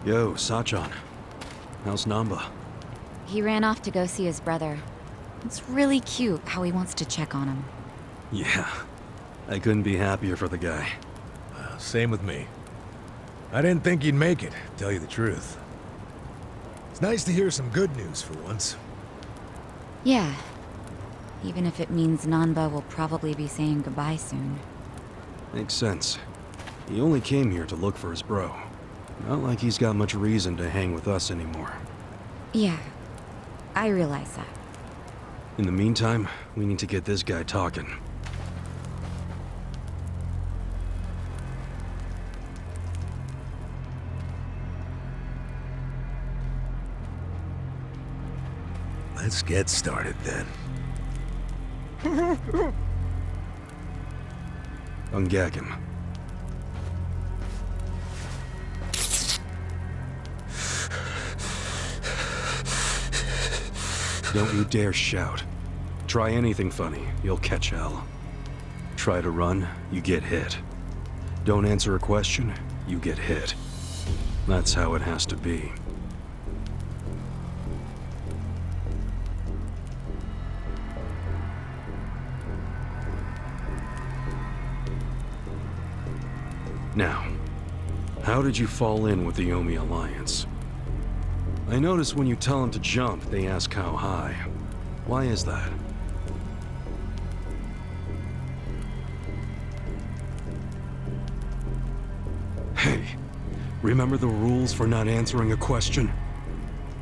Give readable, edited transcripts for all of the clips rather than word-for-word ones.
Yo, Sachan. How's Namba? He ran off to go see his brother. It's really cute how he wants to check on him. Yeah. I couldn't be happier for the guy. Same with me. I didn't think he'd make it, to tell you the truth. It's nice to hear some good news for once. Yeah. Even if it means Nanba will probably be saying goodbye soon. Makes sense. He only came here to look for his bro. Not like he's got much reason to hang with us anymore. Yeah. I realize that. In the meantime, we need to get this guy talking. Let's get started then. Ungag him. Don't you dare shout. Try anything funny, you'll catch hell. Try to run, you get hit. Don't answer a question, you get hit. That's how it has to be. Now, how did you fall in with the Omi Alliance? I notice when you tell them to jump, they ask how high. Why is that? Hey, remember the rules for not answering a question?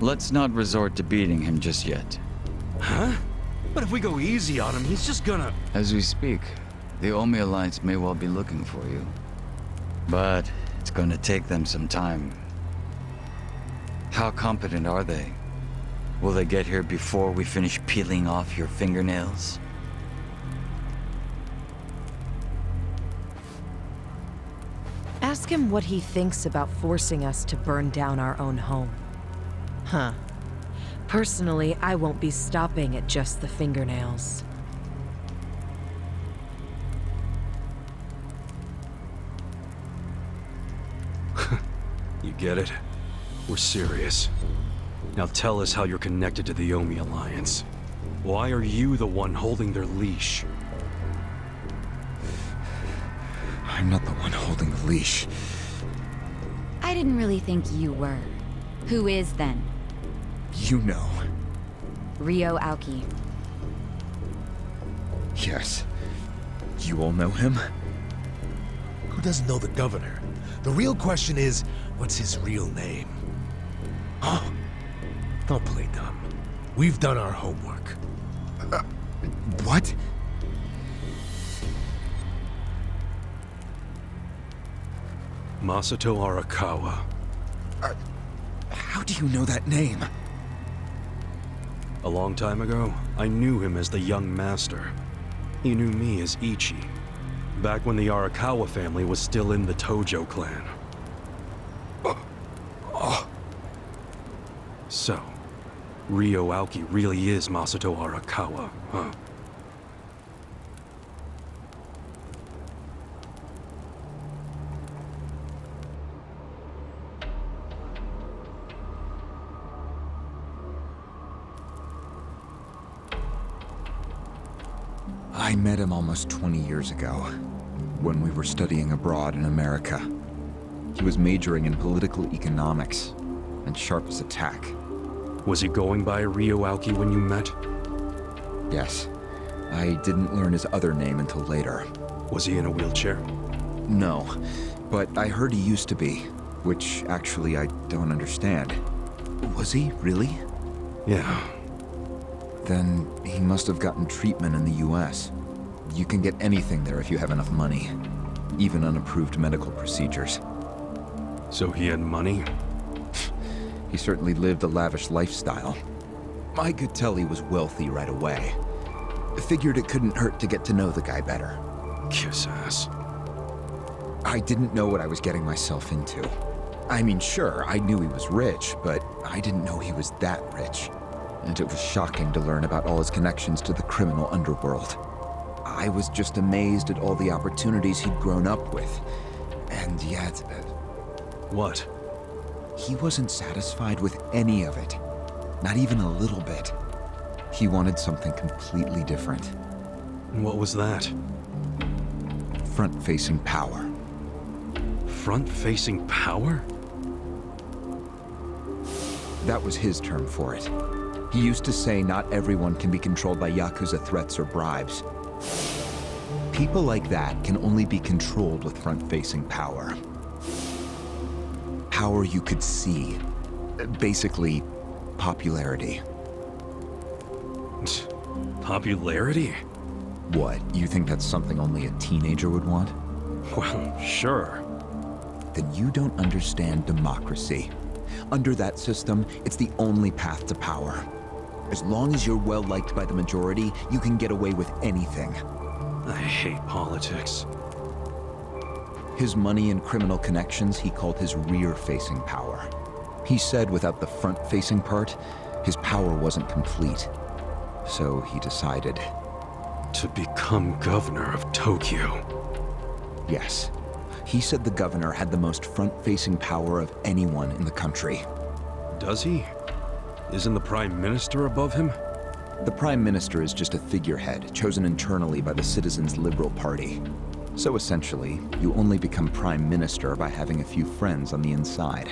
Let's not resort to beating him just yet. Huh? But if we go easy on him, he's just gonna... As we speak, the Omi Alliance may well be looking for you. But it's gonna take them some time. How competent are they? Will they get here before we finish peeling off your fingernails? Ask him what he thinks about forcing us to burn down our own home. Huh. Personally, I won't be stopping at just the fingernails. You get it? We're serious. Now tell us how you're connected to the Omi Alliance. Why are you the one holding their leash? I'm not the one holding the leash. I didn't really think you were. Who is then? You know. Ryo Aoki. Yes. You all know him? Who doesn't know the governor? The real question is, what's his real name? Oh, don't play dumb. We've done our homework. What? Masato Arakawa. How do you know that name? A long time ago, I knew him as the young master. He knew me as Ichi. Back when the Arakawa family was still in the Tojo clan. So, Ryo Aoki really is Masato Arakawa, huh? I met him almost 20 years ago, when we were studying abroad in America. He was majoring in political economics, and sharp as a tack. Was he going by Ryo Aoki when you met? Yes. I didn't learn his other name until later. Was he in a wheelchair? No, but I heard he used to be, which actually I don't understand. Was he, really? Yeah. Then he must have gotten treatment in the US. You can get anything there if you have enough money, even unapproved medical procedures. So he had money? He certainly lived a lavish lifestyle. I could tell he was wealthy right away. Figured it couldn't hurt to get to know the guy better. Kiss ass. I didn't know what I was getting myself into. I mean, sure, I knew he was rich, but I didn't know he was that rich. And it was shocking to learn about all his connections to the criminal underworld. I was just amazed at all the opportunities he'd grown up with. And yet... What? he wasn't satisfied with any of it. Not even a little bit. He wanted something completely different. What was that? Front-facing power. Front-facing power? That was his term for it. He used to say not everyone can be controlled by Yakuza threats or bribes. People like that can only be controlled with front-facing power. Power you could see. Basically, popularity. Popularity? What, you think that's something only a teenager would want? Well, sure. Then you don't understand democracy. Under that system, it's the only path to power. As long as you're well-liked by the majority, you can get away with anything. I hate politics. His money and criminal connections he called his rear-facing power. He said without the front-facing part, his power wasn't complete. So he decided. To become governor of Tokyo. Yes. He said the governor had the most front-facing power of anyone in the country. Does he? Isn't the Prime Minister above him? The Prime Minister is just a figurehead chosen internally by the Citizens' Liberal Party. So essentially, you only become Prime Minister by having a few friends on the inside.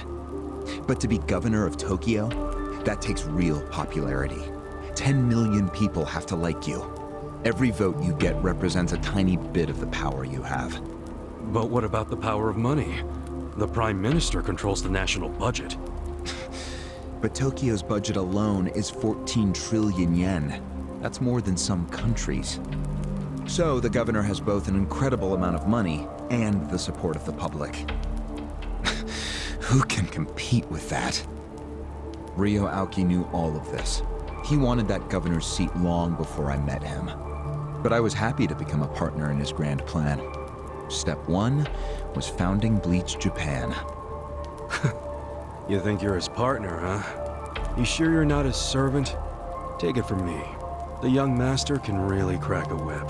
But to be governor of Tokyo, that takes real popularity. 10 million people have to like you. Every vote you get represents a tiny bit of the power you have. But what about the power of money? The Prime Minister controls the national budget. But Tokyo's budget alone is 14 trillion yen. That's more than some countries. So the governor has both an incredible amount of money and the support of the public. Who can compete with that? Ryo Aoki knew all of this. He wanted that governor's seat long before I met him. But I was happy to become a partner in his grand plan. Step 1 was founding Bleach Japan. You think you're his partner, huh? You sure you're not his servant? Take it from me. The young master can really crack a whip.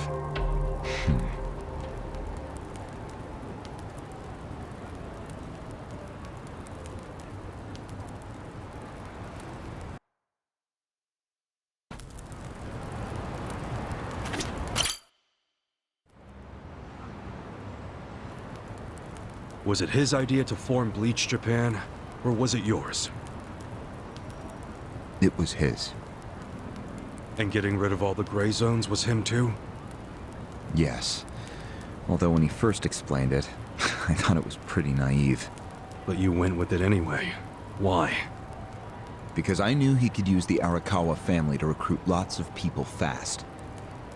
Was it his idea to form Bleach Japan, or was it yours? It was his. And getting rid of all the gray zones was him too? Yes. Although when he first explained it, I thought it was pretty naive. But you went with it anyway. Why? Because I knew he could use the Arakawa family to recruit lots of people fast.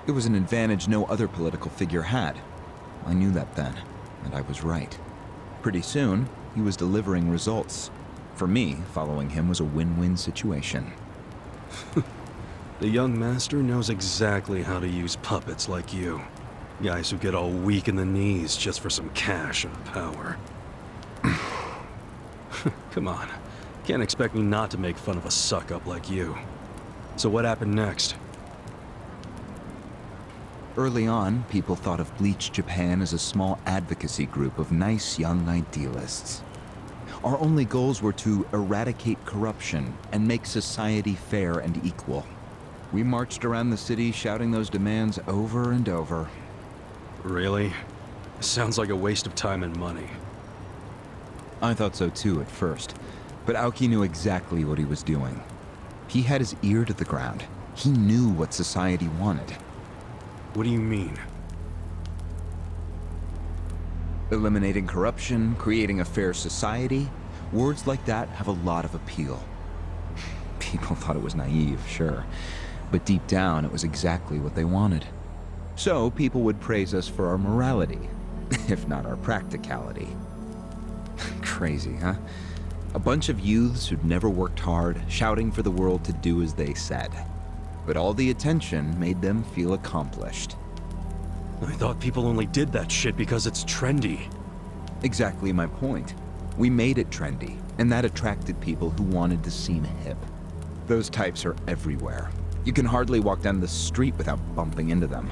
It was an advantage no other political figure had. I knew that then, and I was right. Pretty soon, he was delivering results. For me, following him was a win-win situation. The young master knows exactly how to use puppets like you. Guys who get all weak in the knees just for some cash and power. Come on. Can't expect me not to make fun of a suck-up like you. So what happened next? Early on, people thought of Bleach Japan as a small advocacy group of nice young idealists. Our only goals were to eradicate corruption and make society fair and equal. We marched around the city shouting those demands over and over. Really? Sounds like a waste of time and money. I thought so too at first, but Aoki knew exactly what he was doing. He had his ear to the ground. He knew what society wanted. What do you mean? Eliminating corruption, creating a fair society, words like that have a lot of appeal. People thought it was naive, sure, but deep down it was exactly what they wanted. So people would praise us for our morality, if not our practicality. Crazy, huh? A bunch of youths who'd never worked hard, shouting for the world to do as they said. But all the attention made them feel accomplished. I thought people only did that shit because it's trendy. Exactly my point. We made it trendy, and that attracted people who wanted to seem hip. Those types are everywhere. You can hardly walk down the street without bumping into them.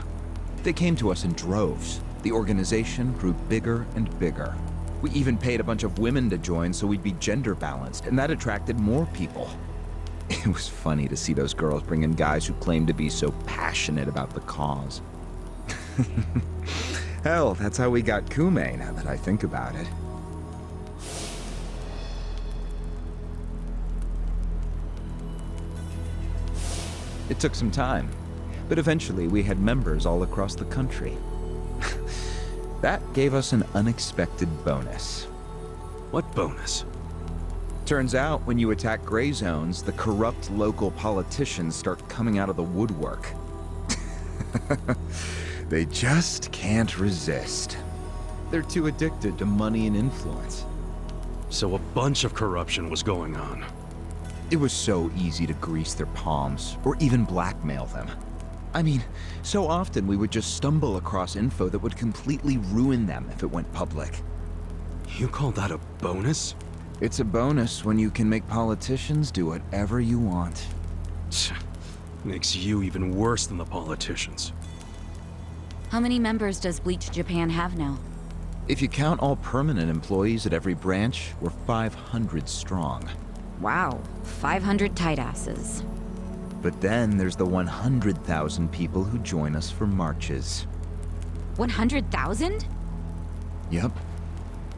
They came to us in droves. The organization grew bigger and bigger. We even paid a bunch of women to join so we'd be gender balanced, and that attracted more people. It was funny to see those girls bring in guys who claimed to be so passionate about the cause. Hell, that's how we got Kume, now that I think about it. It took some time, but eventually we had members all across the country. That gave us an unexpected bonus. What bonus? Turns out, when you attack gray zones, the corrupt local politicians start coming out of the woodwork. They just can't resist. They're too addicted to money and influence. So a bunch of corruption was going on. It was so easy to grease their palms, or even blackmail them. I mean, so often we would just stumble across info that would completely ruin them if it went public. You call that a bonus? It's a bonus when you can make politicians do whatever you want. Makes you even worse than the politicians. How many members does Bleach Japan have now? If you count all permanent employees at every branch, we're 500 strong. Wow, 500 tight asses. But then there's the 100,000 people who join us for marches. 100,000? Yep.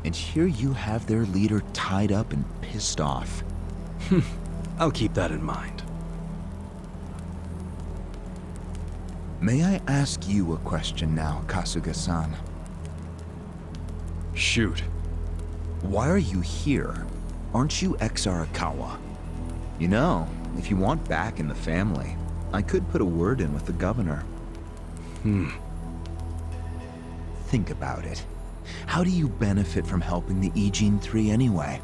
And here you have their leader tied up and pissed off. I'll keep that in mind. May I ask you a question now, Kasuga-san? Shoot. Why are you here? Aren't you ex-Arakawa? You know, if you want back in the family, I could put a word in with the governor. Think about it. How do you benefit from helping the Ijin 3 anyway?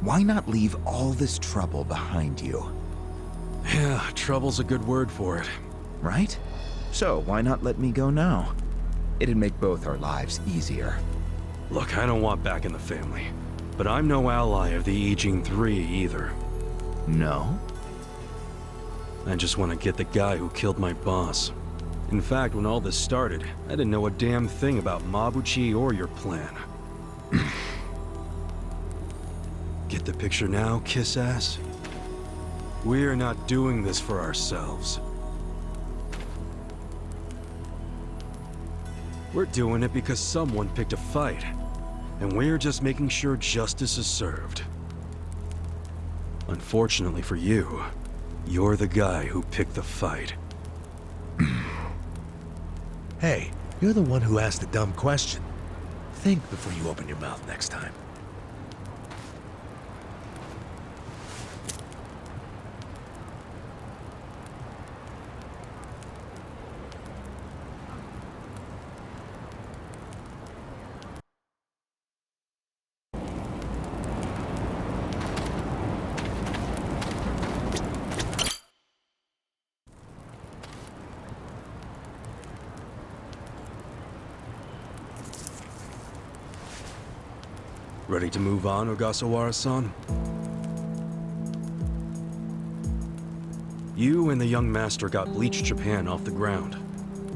Why not leave all this trouble behind you? Yeah, trouble's a good word for it. Right? So why not let me go now? It'd make both our lives easier. Look, I don't want back in the family. But I'm no ally of the Ijin 3 either. No? I just want to get the guy who killed my boss. In fact, when all this started, I didn't know a damn thing about Mabuchi or your plan. Get the picture now, kiss ass? We're not doing this for ourselves. We're doing it because someone picked a fight. And we're just making sure justice is served. Unfortunately for you, you're the guy who picked the fight. Hey, you're the one who asked the dumb question. Think before you open your mouth next time. Ready to move on, Ogasawara-san? You and the young master got Bleach Japan off the ground.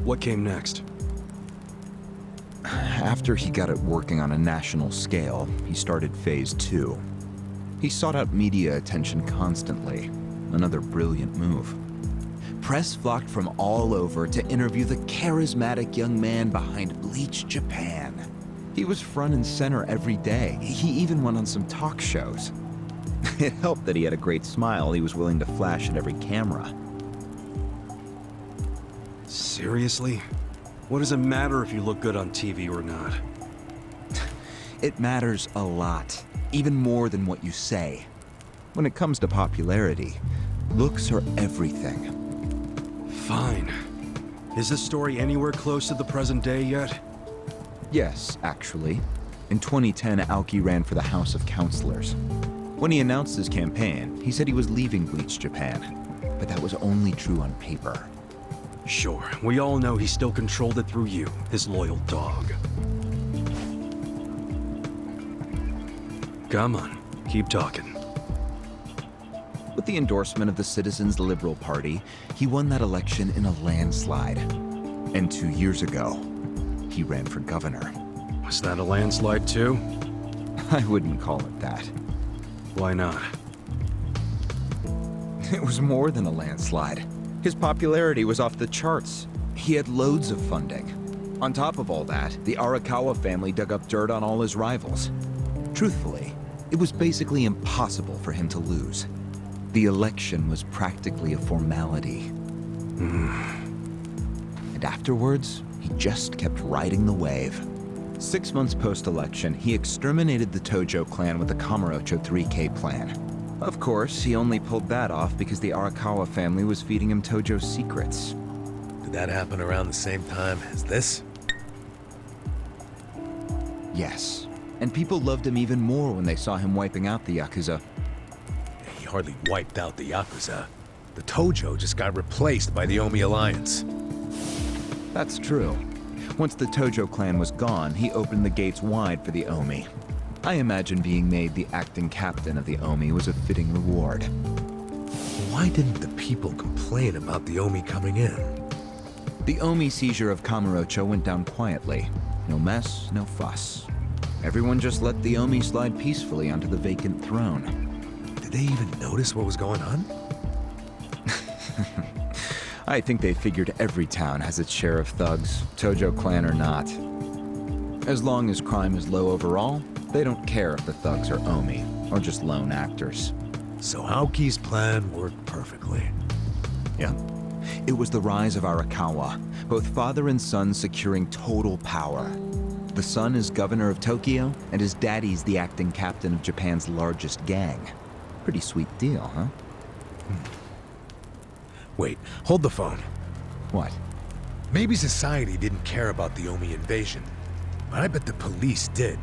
What came next? After he got it working on a national scale, he started Phase 2. He sought out media attention constantly. Another brilliant move. Press flocked from all over to interview the charismatic young man behind Bleach Japan. He was front and center every day. He even went on some talk shows. It helped that he had a great smile he was willing to flash at every camera. Seriously? What does it matter if you look good on TV or not? It matters a lot, even more than what you say. When it comes to popularity, looks are everything. Fine. Is this story anywhere close to the present day yet? Yes, actually. In 2010, Aoki ran for the House of Councilors. When he announced his campaign, he said he was leaving Bleach Japan, but that was only true on paper. Sure, we all know he still controlled it through you, his loyal dog. Come on, keep talking. With the endorsement of the Citizens Liberal Party, he won that election in a landslide. And 2 years ago, he ran for governor. Was that a landslide too? I wouldn't call it that. Why not? It was more than a landslide. His popularity was off the charts. He had loads of funding. On top of all that, the Arakawa family dug up dirt on all his rivals. Truthfully, it was basically impossible for him to lose. The election was practically a formality. And afterwards, he just kept riding the wave. 6 months post-election, he exterminated the Tojo clan with the Kamurocho 3K plan. Of course, he only pulled that off because the Arakawa family was feeding him Tojo secrets. Did that happen around the same time as this? Yes. And people loved him even more when they saw him wiping out the Yakuza. He hardly wiped out the Yakuza. The Tojo just got replaced by the Omi Alliance. That's true. Once the Tojo clan was gone, he opened the gates wide for the Omi. I imagine being made the acting captain of the Omi was a fitting reward. Why didn't the people complain about the Omi coming in? The Omi seizure of Kamurocho went down quietly. No mess, no fuss. Everyone just let the Omi slide peacefully onto the vacant throne. Did they even notice what was going on? I think they figured every town has its share of thugs, Tojo clan or not. As long as crime is low overall, they don't care if the thugs are Omi, or just lone actors. So Aoki's plan worked perfectly. Yeah. It was the rise of Arakawa, both father and son securing total power. The son is governor of Tokyo, and his daddy's the acting captain of Japan's largest gang. Pretty sweet deal, huh? Wait, hold the phone. What? Maybe society didn't care about the Omi invasion, but I bet the police did.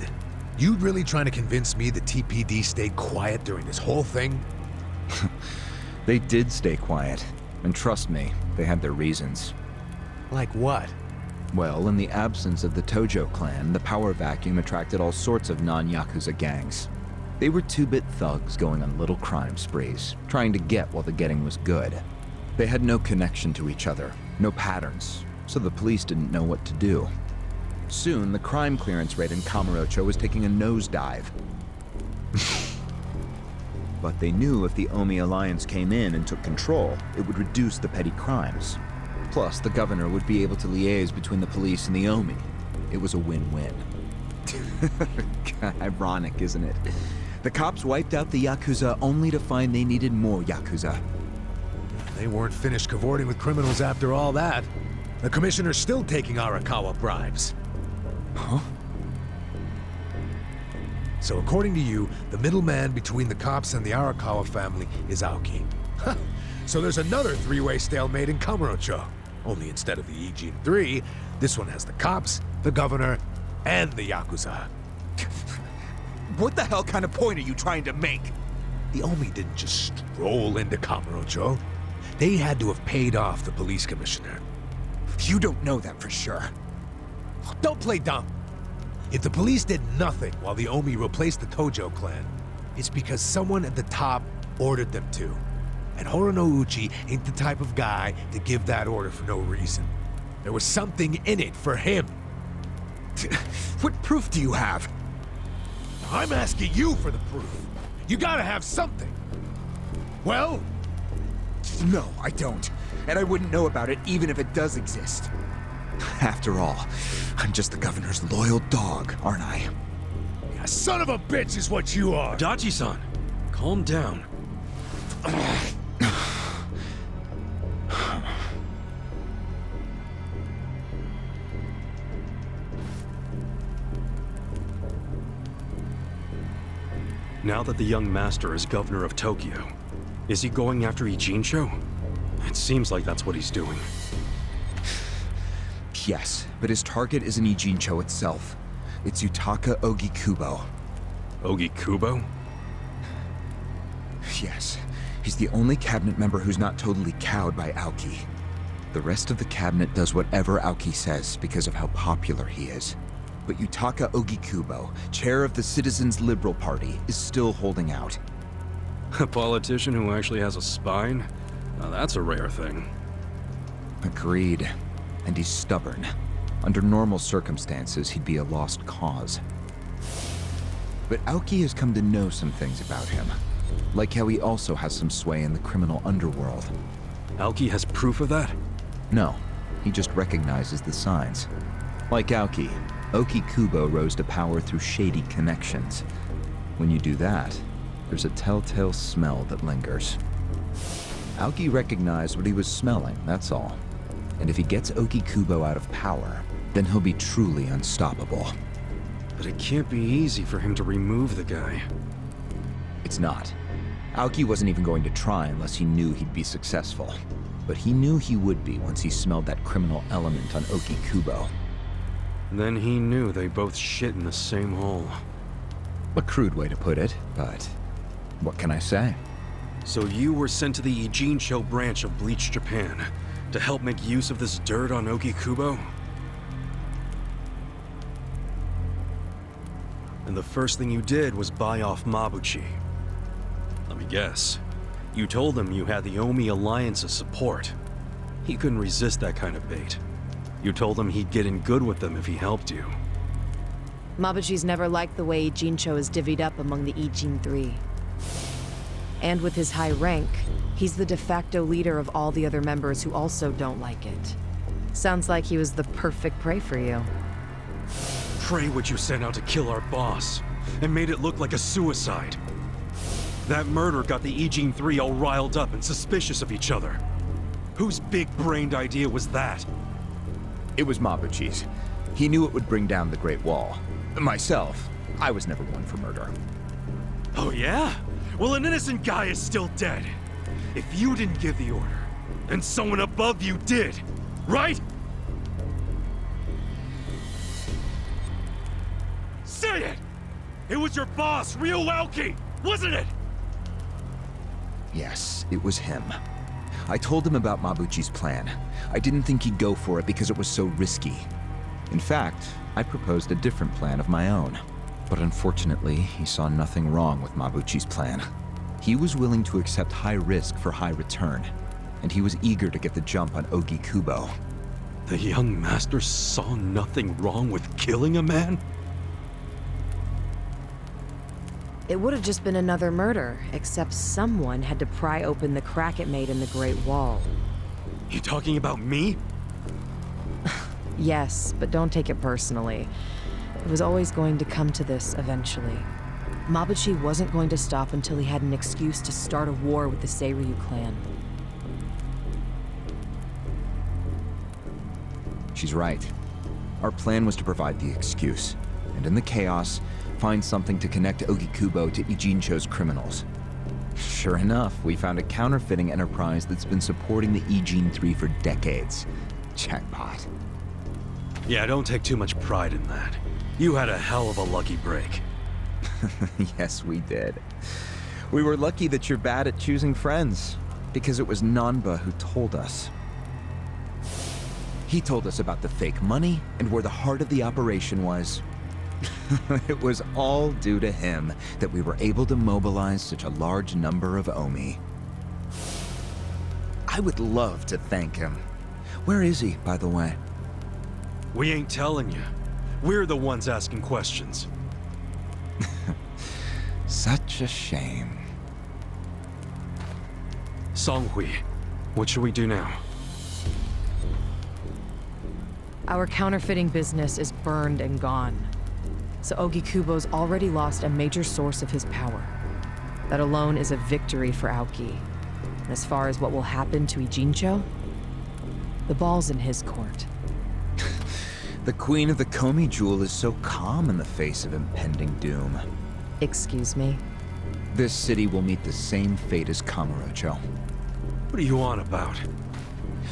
You really trying to convince me the TPD stayed quiet during this whole thing? They did stay quiet, and trust me, they had their reasons. Like what? Well, in the absence of the Tojo clan, the power vacuum attracted all sorts of non-Yakuza gangs. They were two-bit thugs going on little crime sprees, trying to get while the getting was good. They had no connection to each other, no patterns, so the police didn't know what to do. Soon, the crime clearance rate in Kamurocho was taking a nosedive. But they knew if the Omi Alliance came in and took control, it would reduce the petty crimes. Plus, the governor would be able to liaise between the police and the Omi. It was a win-win. Ironic, isn't it? The cops wiped out the Yakuza only to find they needed more Yakuza. They weren't finished cavorting with criminals after all that. The commissioner's still taking Arakawa bribes. Huh? So according to you, the middleman between the cops and the Arakawa family is Aoki. So there's another three-way stalemate in Kamurocho. Only instead of the Ijin 3, this one has the cops, the governor, and the Yakuza. What the hell kind of point are you trying to make? The Omi didn't just stroll into Kamurocho. They had to have paid off the police commissioner. You don't know that for sure. Don't play dumb. If the police did nothing while the Omi replaced the Tojo clan, it's because someone at the top ordered them to. And Horonouchi ain't the type of guy to give that order for no reason. There was something in it for him. What proof do you have? I'm asking you for the proof. You gotta have something. Well? No, I don't. And I wouldn't know about it even if it does exist. After all, I'm just the governor's loyal dog, aren't I? Yeah, son of a bitch is what you are. Adachi-san, calm down. Now that the young master is governor of Tokyo, is he going after Ijincho? It seems like that's what he's doing. Yes, but his target isn't Ijincho itself. It's Yutaka Ogikubo. Ogikubo? Yes, he's the only cabinet member who's not totally cowed by Aoki. The rest of the cabinet does whatever Aoki says because of how popular he is. But Yutaka Ogikubo, chair of the Citizens Liberal Party, is still holding out. A politician who actually has a spine? Now that's a rare thing. Agreed. And he's stubborn. Under normal circumstances, he'd be a lost cause. But Aoki has come to know some things about him. Like how he also has some sway in the criminal underworld. Aoki has proof of that? No, he just recognizes the signs. Like Aoki, Oki Kubo rose to power through shady connections. When you do that, there's a telltale smell that lingers. Aoki recognized what he was smelling, that's all. And if he gets Oki Kubo out of power, then he'll be truly unstoppable. But it can't be easy for him to remove the guy. It's not. Aoki wasn't even going to try unless he knew he'd be successful. But he knew he would be once he smelled that criminal element on Oki Kubo. Then he knew they both shit in the same hole. A crude way to put it, but what can I say? So you were sent to the Ijincho branch of Bleach Japan to help make use of this dirt on Oki Kubo? And the first thing you did was buy off Mabuchi. Let me guess. You told him you had the Omi Alliance's support. He couldn't resist that kind of bait. You told him he'd get in good with them if he helped you. Mabuchi's never liked the way Ijincho is divvied up among the Ijin Three. And with his high rank, he's the de facto leader of all the other members who also don't like it. Sounds like he was the perfect prey for you. Pray what you sent out to kill our boss, and made it look like a suicide. That murder got the Ijin Three all riled up and suspicious of each other. Whose big-brained idea was that? It was Mabuchi's. He knew it would bring down the Great Wall. Myself, I was never one for murder. Oh yeah? Well, an innocent guy is still dead. If you didn't give the order, then someone above you did, right? Say it! It was your boss, Ryo Aoki, wasn't it? Yes, it was him. I told him about Mabuchi's plan. I didn't think he'd go for it because it was so risky. In fact, I proposed a different plan of my own. But unfortunately, he saw nothing wrong with Mabuchi's plan. He was willing to accept high risk for high return, and he was eager to get the jump on Ogi Kubo. The young master saw nothing wrong with killing a man? It would have just been another murder, except someone had to pry open the crack it made in the Great Wall. You talking about me? Yes, but don't take it personally. It was always going to come to this eventually. Mabuchi wasn't going to stop until he had an excuse to start a war with the Seiryu clan. She's right. Our plan was to provide the excuse, and in the chaos, find something to connect Ogi Kubo to Ijincho's criminals. Sure enough, we found a counterfeiting enterprise that's been supporting the Ijin 3 for decades. Jackpot. Yeah, don't take too much pride in that. You had a hell of a lucky break. Yes, we did. We were lucky that you're bad at choosing friends, because it was Nanba who told us. He told us about the fake money and where the heart of the operation was. It was all due to him that we were able to mobilize such a large number of Omi. I would love to thank him. Where is he, by the way? We ain't telling you. We're the ones asking questions. Such a shame. Songhui, what should we do now? Our counterfeiting business is burned and gone. So Ogi Kubo's already lost a major source of his power. That alone is a victory for Aoki. And as far as what will happen to Ijincho, the ball's in his court. The Queen of the Komi Jewel is so calm in the face of impending doom. Excuse me? This city will meet the same fate as Kamurocho. What are you on about?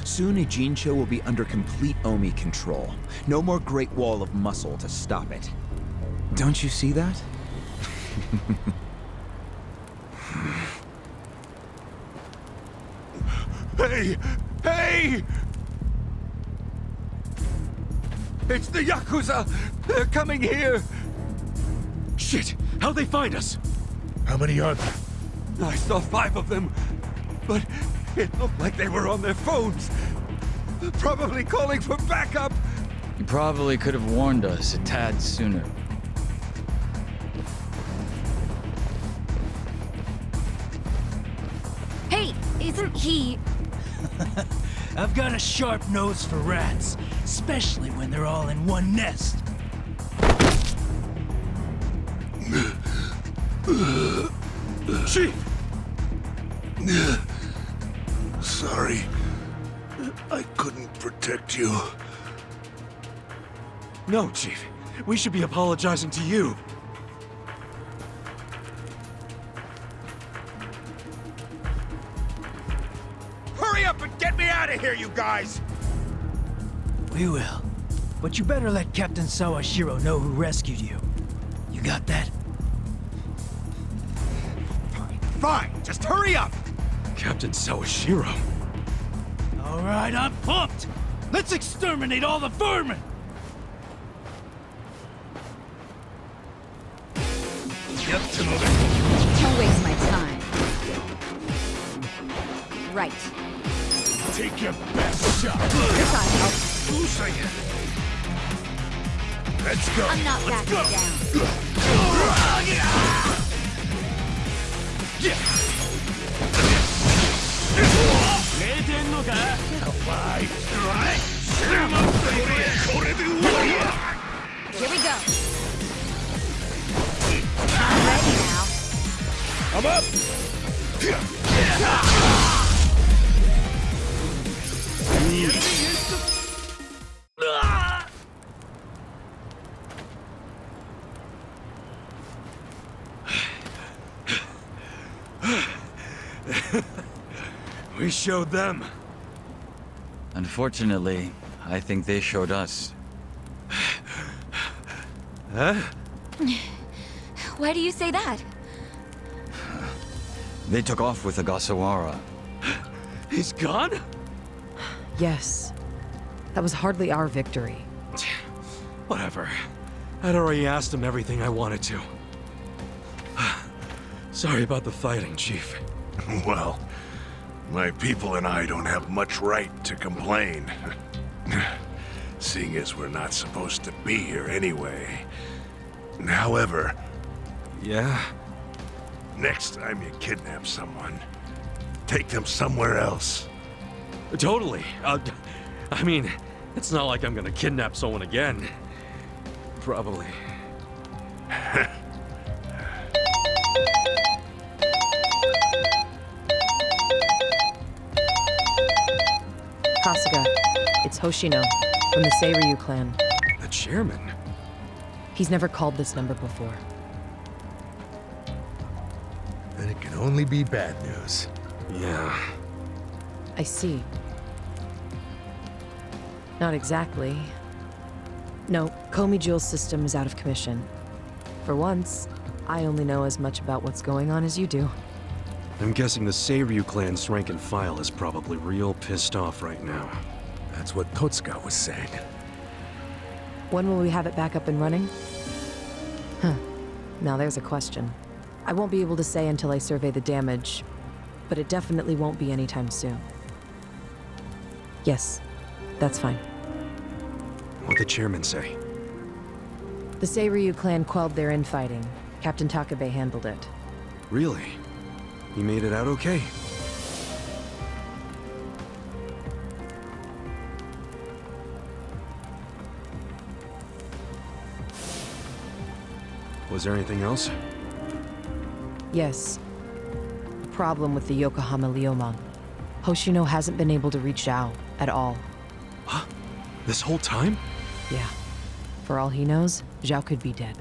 Soon Ijincho will be under complete Omi control. No more Great Wall of muscle to stop it. Don't you see that? Hey! Hey! It's the Yakuza! They're coming here! Shit! How'd they find us? How many are there? I saw 5 of them, but it looked like they were on their phones. Probably calling for backup. You probably could have warned us a tad sooner. Hey, isn't he... I've got a sharp nose for rats, especially when they're all in one nest. Chief! Sorry. I couldn't protect you. No, Chief. We should be apologizing to you. Hurry up and get me out of here, you guys! We will. But you better let Captain Sawashiro know who rescued you. You got that? Fine, just hurry up! Captain Sawashiro. All right, I'm pumped! Let's exterminate all the vermin! Don't waste my time. Right. Take your best shot! Goodbye. Let's go! I'm not backing down. Here we go. I'm ready now. I'm up! We showed them. Unfortunately, I think they showed us. Huh? Why do you say that? They took off with Ogasawara. He's gone? Yes. That was hardly our victory. Whatever. I'd already asked him everything I wanted to. Sorry about the fighting, Chief. Well, my people and I don't have much right to complain. Seeing as we're not supposed to be here anyway. However, Yeah? next time you kidnap someone, take them somewhere else. Totally. I mean, it's not like I'm gonna kidnap someone again. Probably. Kasuga, it's Hoshino, from the Seiryu clan. The chairman? He's never called this number before. Then it can only be bad news. Yeah. I see. Not exactly. No, Komi Jewel's system is out of commission. For once, I only know as much about what's going on as you do. I'm guessing the Seiryu clan's rank and file is probably real pissed off right now. That's what Totsuka was saying. When will we have it back up and running? Huh. Now there's a question. I won't be able to say until I survey the damage, but it definitely won't be anytime soon. Yes, that's fine. What'd the chairman say? The Seiryu clan quelled their infighting. Captain Takabe handled it. Really? He made it out okay? Was there anything else? Yes. A problem with the Yokohama Liomang. Hoshino hasn't been able to reach Zhao at all. Huh? This whole time? Yeah. For all he knows, Zhao could be dead.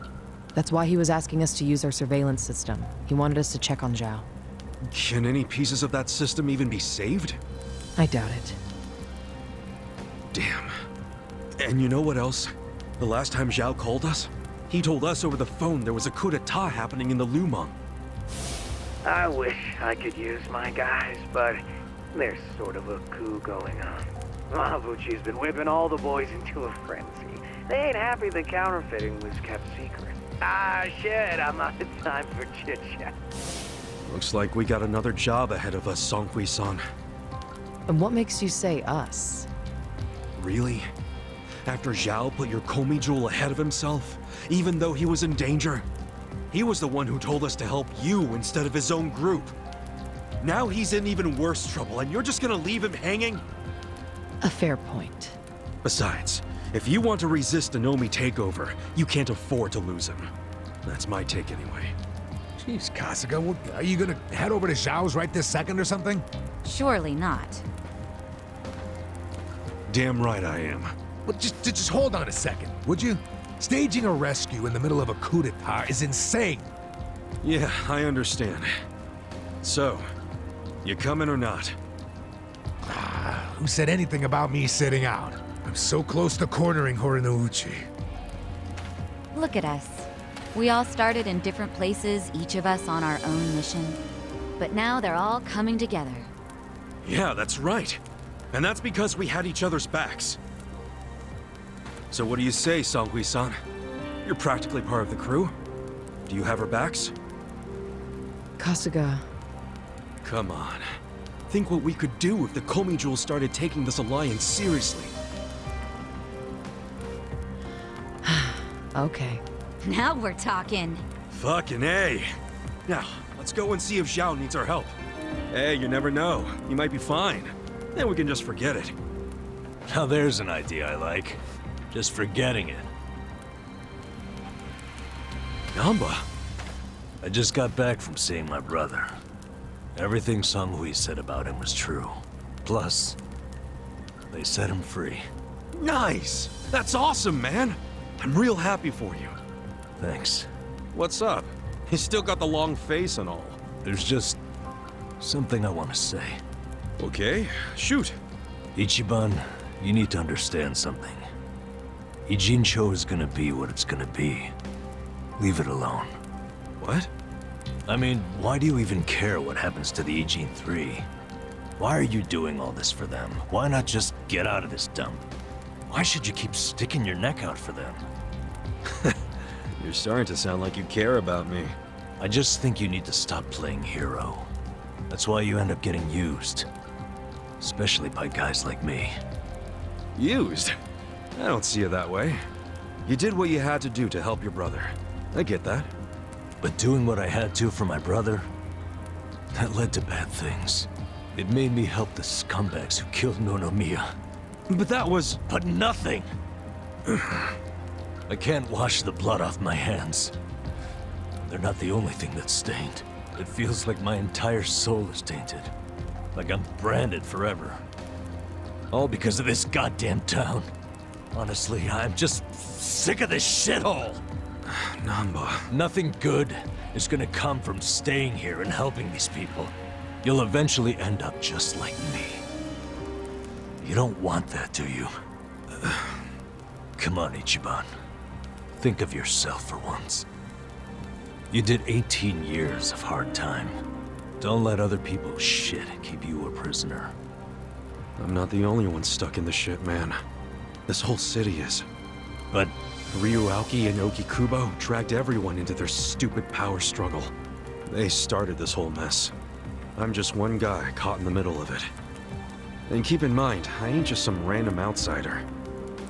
That's why he was asking us to use our surveillance system. He wanted us to check on Zhao. Can any pieces of that system even be saved? I doubt it. Damn. And you know what else? The last time Zhao called us, he told us over the phone there was a coup d'etat happening in the Lumang. I wish I could use my guys, but there's sort of a coup going on. Mabuchi's been whipping all the boys into a frenzy. They ain't happy the counterfeiting was kept secret. Ah, shit, I'm out of time for chit-chat. Looks like we got another job ahead of us, Songhui-san. And what makes you say us? Really? After Zhao put your Komi jewel ahead of himself, even though he was in danger? He was the one who told us to help you instead of his own group. Now he's in even worse trouble, and you're just gonna leave him hanging? A fair point. Besides, if you want to resist an Omi takeover, you can't afford to lose him. That's my take anyway. Jeez, Kasuga, are you gonna head over to Zhao's right this second or something? Surely not. Damn right I am. Well, just hold on a second, would you? Staging a rescue in the middle of a coup d'etat is insane. Yeah, I understand. So, you coming or not? Who said anything about me sitting out? I'm so close to cornering Horinouchi. Look at us. We all started in different places, each of us on our own mission. But now they're all coming together. Yeah, that's right. And that's because we had each other's backs. So what do you say, Sanghui-san? You're practically part of the crew. Do you have our backs? Kasuga, Come on. Think what we could do if the Komi Jewel started taking this alliance seriously. okay. Now we're talking. Fucking A. Now, let's go and see if Zhao needs our help. Hey, you never know. He might be fine. Then we can just forget it. Now there's an idea I like. Just forgetting it. Namba? I just got back from seeing my brother. Everything Sung-Hui said about him was true. Plus, they set him free. Nice! That's awesome, man! I'm real happy for you. Thanks. What's up? He's still got the long face and all. There's just something I want to say. Okay, shoot. Ichiban, you need to understand something. Ijincho is gonna be what it's gonna be. Leave it alone. What? I mean, why do you even care what happens to the Ijin 3? Why are you doing all this for them? Why not just get out of this dump? Why should you keep sticking your neck out for them? You're starting to sound like you care about me. I just think you need to stop playing hero. That's why you end up getting used. Especially by guys like me. Used? I don't see it that way. You did what you had to do to help your brother. I get that. But doing what I had to for my brother, that led to bad things. It made me help the scumbags who killed Nonomiya. But that was... But nothing! I can't wash the blood off my hands. They're not the only thing that's stained. It feels like my entire soul is tainted. Like I'm branded forever. All because of this goddamn town. Honestly, I'm just sick of this shithole! Namba... Nothing good is gonna come from staying here and helping these people. You'll eventually end up just like me. You don't want that, do you? Come on, Ichiban. Think of yourself for once. You did 18 years of hard time. Don't let other people's shit keep you a prisoner. I'm not the only one stuck in the shit, man. This whole city is. But Ryuauki and Okikubo dragged everyone into their stupid power struggle. They started this whole mess. I'm just one guy caught in the middle of it. And keep in mind, I ain't just some random outsider.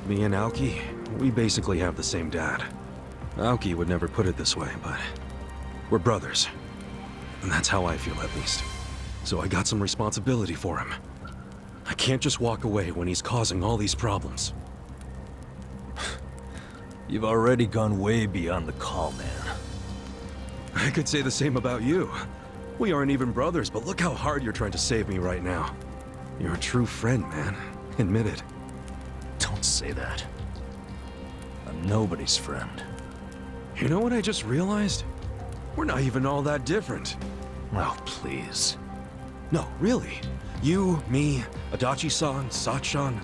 Me and Aoki, we basically have the same dad. Aoki would never put it this way, but we're brothers. And that's how I feel, at least. So I got some responsibility for him. I can't just walk away when he's causing all these problems. you've already gone way beyond the call, man. I could say the same about you. We aren't even brothers, but look how hard you're trying to save me right now. You're a true friend, man. Admit it. Don't say that. I'm nobody's friend. You know what I just realized? We're not even all that different. Oh, please. No, really. You, me, Adachi-san, Sachan.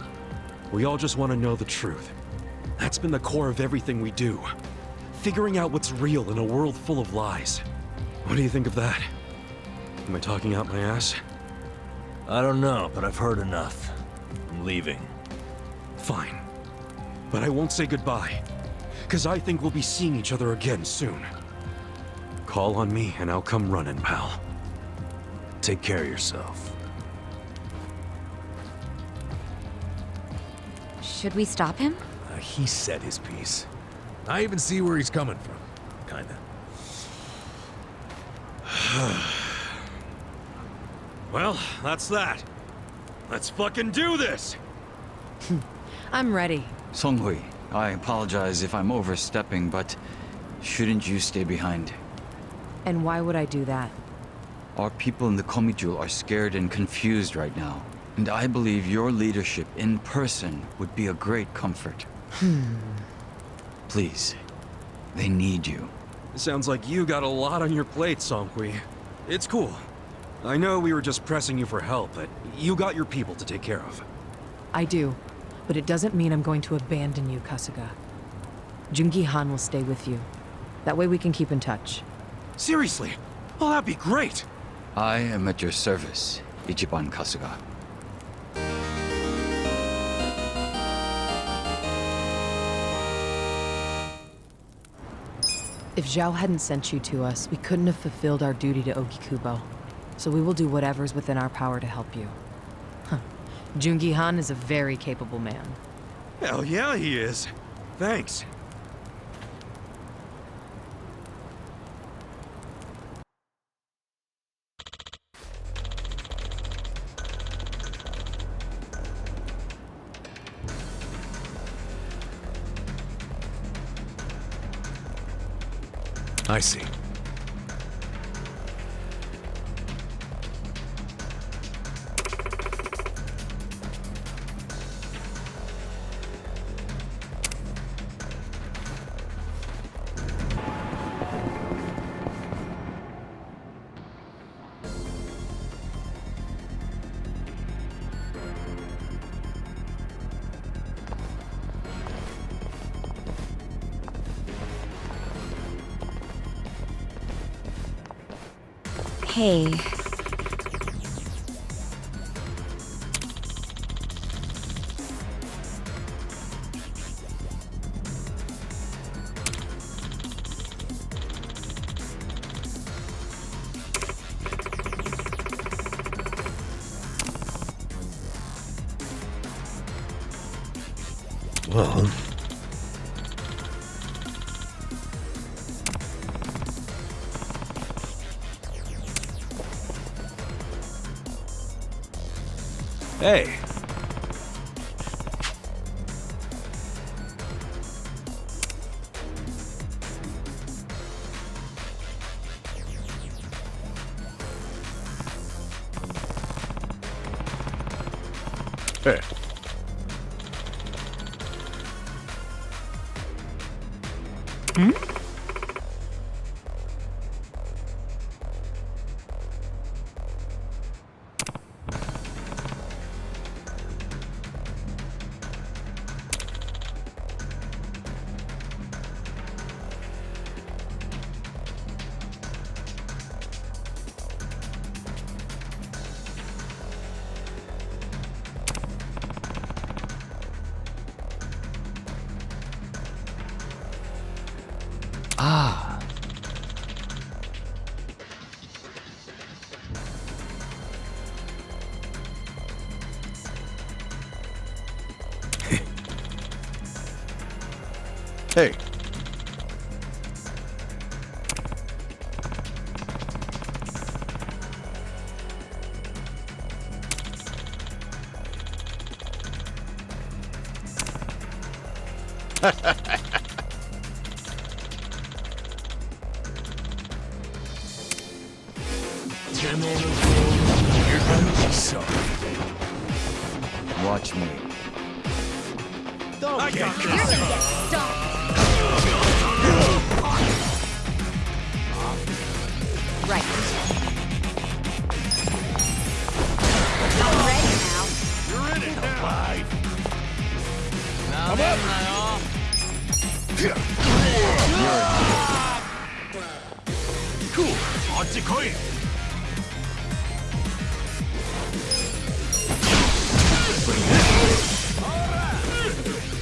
We all just want to know the truth. That's been the core of everything we do. Figuring out what's real in a world full of lies. What do you think of that? Am I talking out my ass? I don't know, but I've heard enough. I'm leaving. Fine. But I won't say goodbye. Because I think we'll be seeing each other again soon. Call on me and I'll come running, pal. Take care of yourself. Should we stop him? he said his piece. I even see where he's coming from. Kinda. Well, that's that. Let's fucking do this! I'm ready. Songhui, I apologize if I'm overstepping, but shouldn't you stay behind? And why would I do that? Our people in the Komijul are scared and confused right now, and I believe your leadership in person would be a great comfort. Please, they need you. Sounds like you got a lot on your plate, Songhui. It's cool. I know we were just pressing you for help, but you got your people to take care of. I do, but it doesn't mean I'm going to abandon you, Kasuga. Jungi Han will stay with you. That way we can keep in touch. Seriously? Well, that'd be great! I am at your service, Ichiban Kasuga. If Zhao hadn't sent you to us, we couldn't have fulfilled our duty to Ogikubo. So we will do whatever's within our power to help you. Jungi Han is a very capable man. Hell yeah, he is. Thanks. I see. Hey. Well... Hey. Hey. Ah. Hey. Watch me. You're gonna get stomped. Right. I'm ready now. You're in it now. Come Cool. 어찌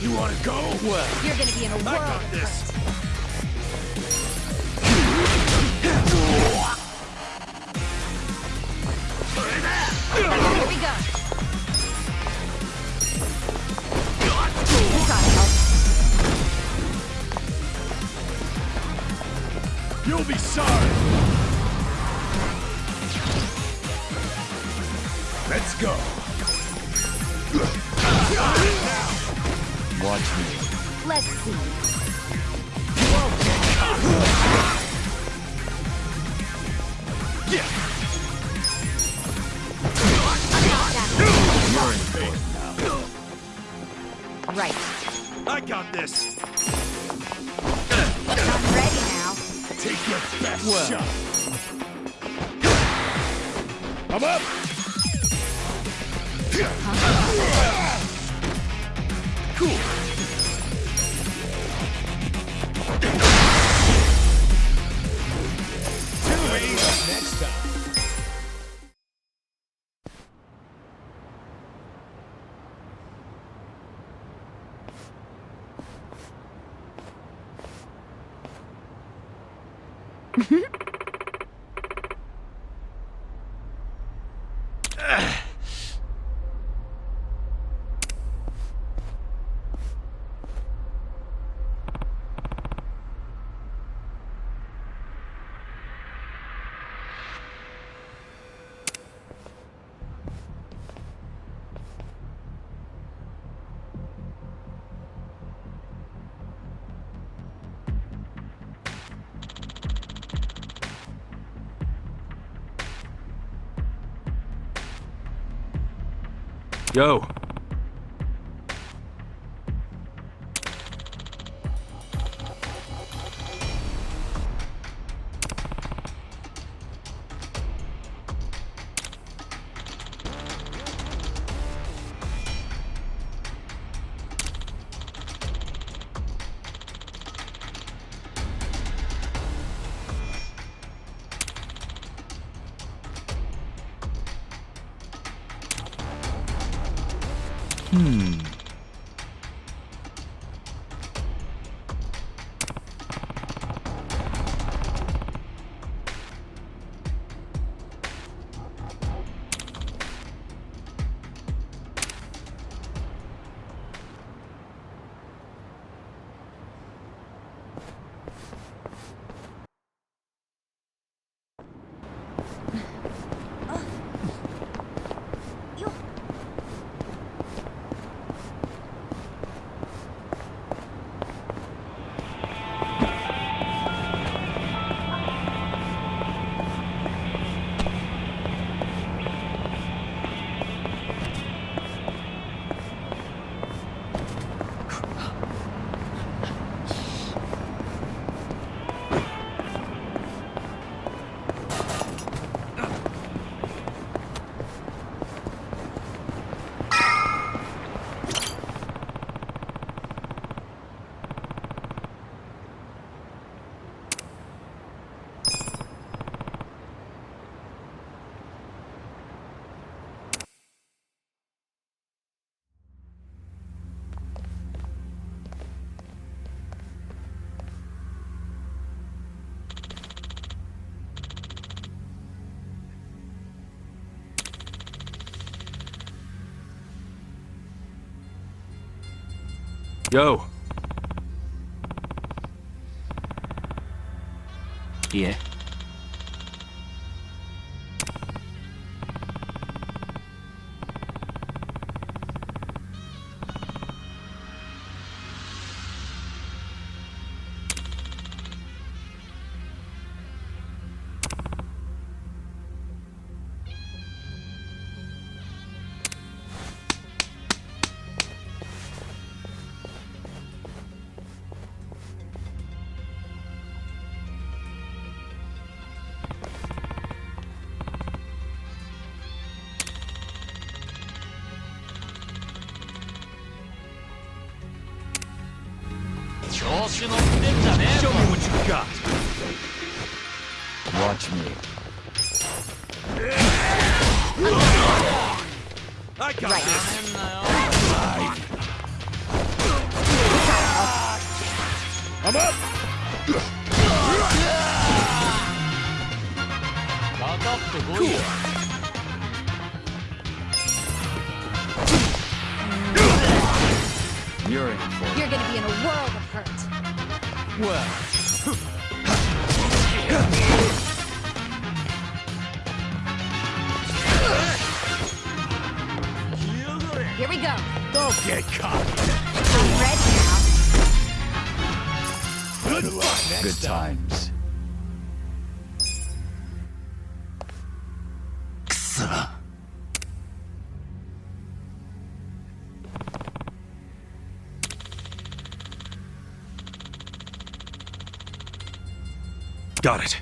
You wanna go? Well, You're gonna be in a world I got of this. hurt. Here we go. You gotta help. You'll be sorry. Let's go. Watch me. Let's see. You're in court now. Right. I got this. I'm ready now. Take your best shot. I'm up. Cool. Next time. Yo. Yo. Yeah. Show me what you got. Watch me. I got this. I'm up. Cool. You're in for it. You're gonna be in a world of hurt. Well. Here we go. Don't get caught. I'm ready now. Good luck next Good time. times. Got it.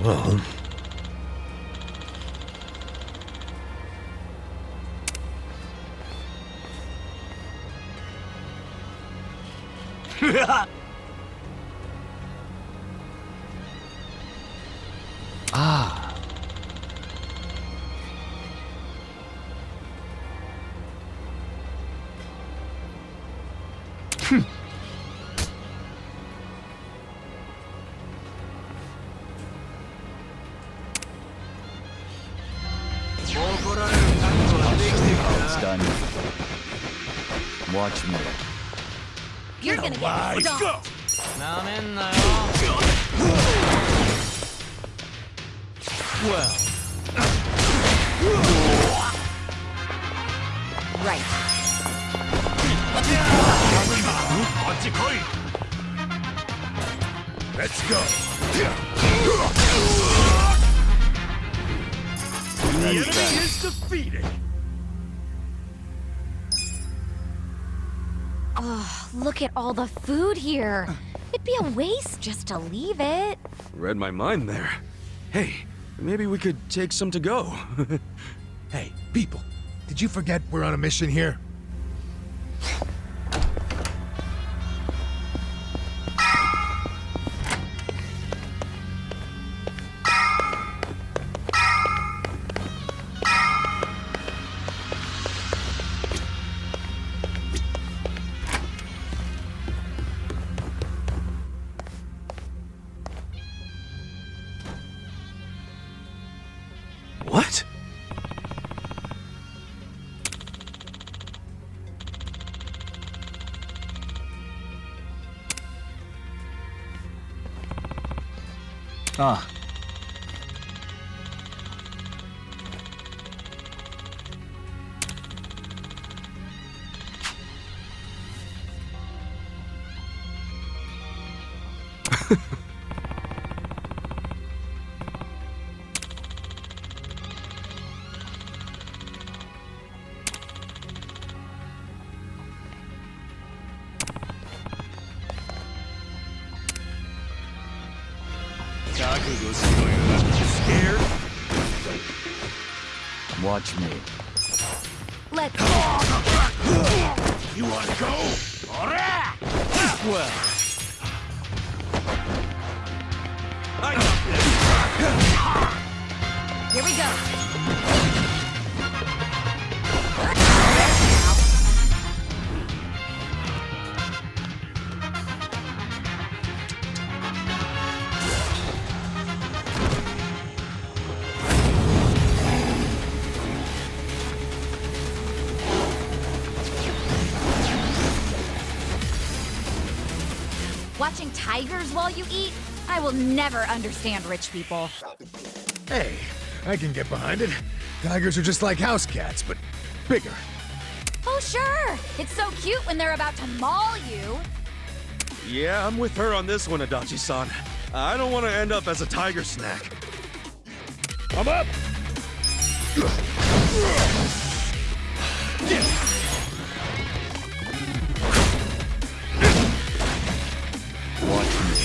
Well, Ah. It's done. Watch me. You're gonna get Let's stomped. Well, Right. let's go. The enemy is defeated. Oh, look at all the food here. It'd be a waste just to leave it. Read my mind there. Hey, maybe we could take some to go. Hey, people, did you forget we're on a mission here? What? ah. Scared? Watch me. Let's You wanna go? Well, I got this. Here we go. Watching tigers while you eat? I will never understand rich people. Hey, I can get behind it. Tigers are just like house cats, but bigger. Oh, sure. It's so cute when they're about to maul you. Yeah, I'm with her on this one, Adachi-san. I don't want to end up as a tiger snack. I'm up! Watch me.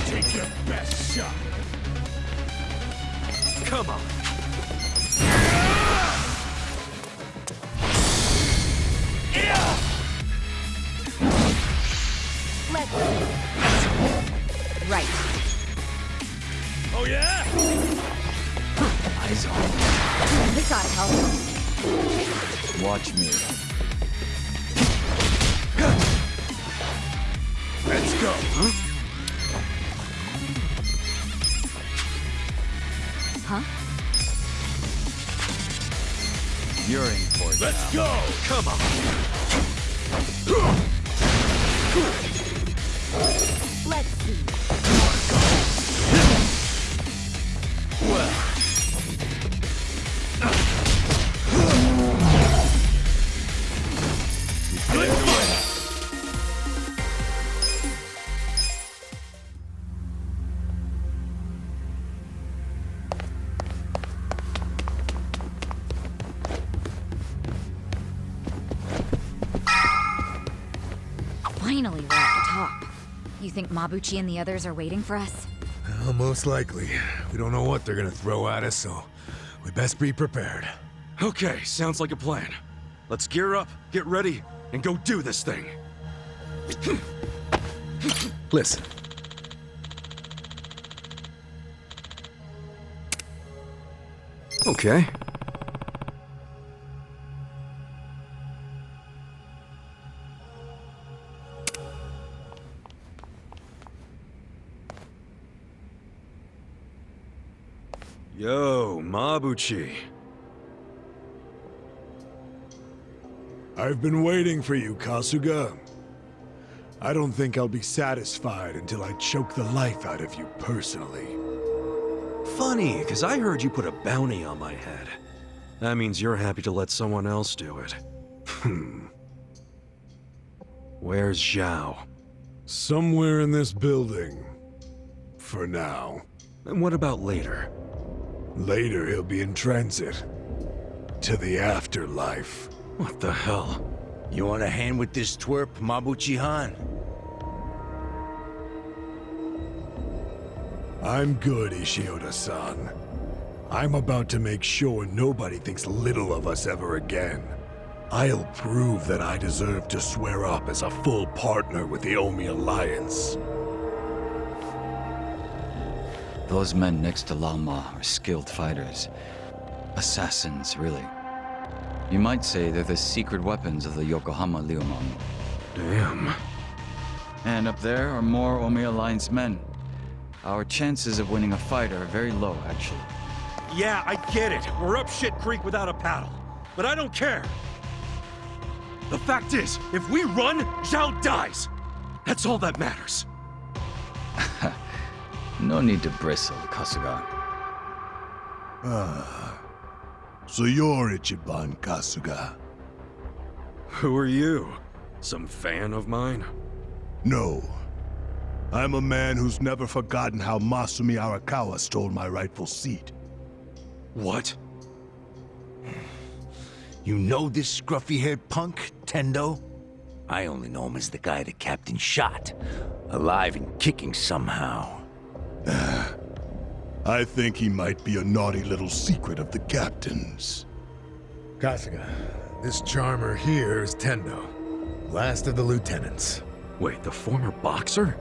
Take your best shot. Come on. Let's... Right. Oh yeah? Eyes on. This ought to help. Watch me. Let's go. Huh? You're in for it. Let's go! Come on! Let's see. Well, Finally, we're at the top. You think Mabuchi and the others are waiting for us? Well, most likely. We don't know what they're gonna throw at us, so we best be prepared. Okay, sounds like a plan. Let's gear up, get ready, and go do this thing. Listen. Okay. Yo, Mabuchi. I've been waiting for you, Kasuga. I don't think I'll be satisfied until I choke the life out of you personally. Funny, because I heard you put a bounty on my head. That means you're happy to let someone else do it. Where's Zhao? Somewhere in this building. For now. And what about later? Later, he'll be in transit. To the afterlife. What the hell? You want a hand with this twerp, Mabuchi-han? I'm good, Ishioda-san. I'm about to make sure nobody thinks little of us ever again. I'll prove that I deserve to swear up as a full partner with the Omi Alliance. Those men next to Lama are skilled fighters. Assassins, really. You might say they're the secret weapons of the Yokohama Liumang. Damn. And up there are more Omi Alliance men. Our chances of winning a fight are very low, actually. Yeah, I get it. We're up shit creek without a paddle. But I don't care. The fact is, if we run, Zhao dies. That's all that matters. No need to bristle, Kasuga. So you're Ichiban Kasuga? Who are you? Some fan of mine? No. I'm a man who's never forgotten how Masumi Arakawa stole my rightful seat. What? You know this scruffy-haired punk, Tendo? I only know him as the guy the captain shot. Alive and kicking somehow. I think he might be a naughty little secret of the captain's. Kasuga, this charmer here is Tendo, last of the lieutenants. Wait, the former boxer?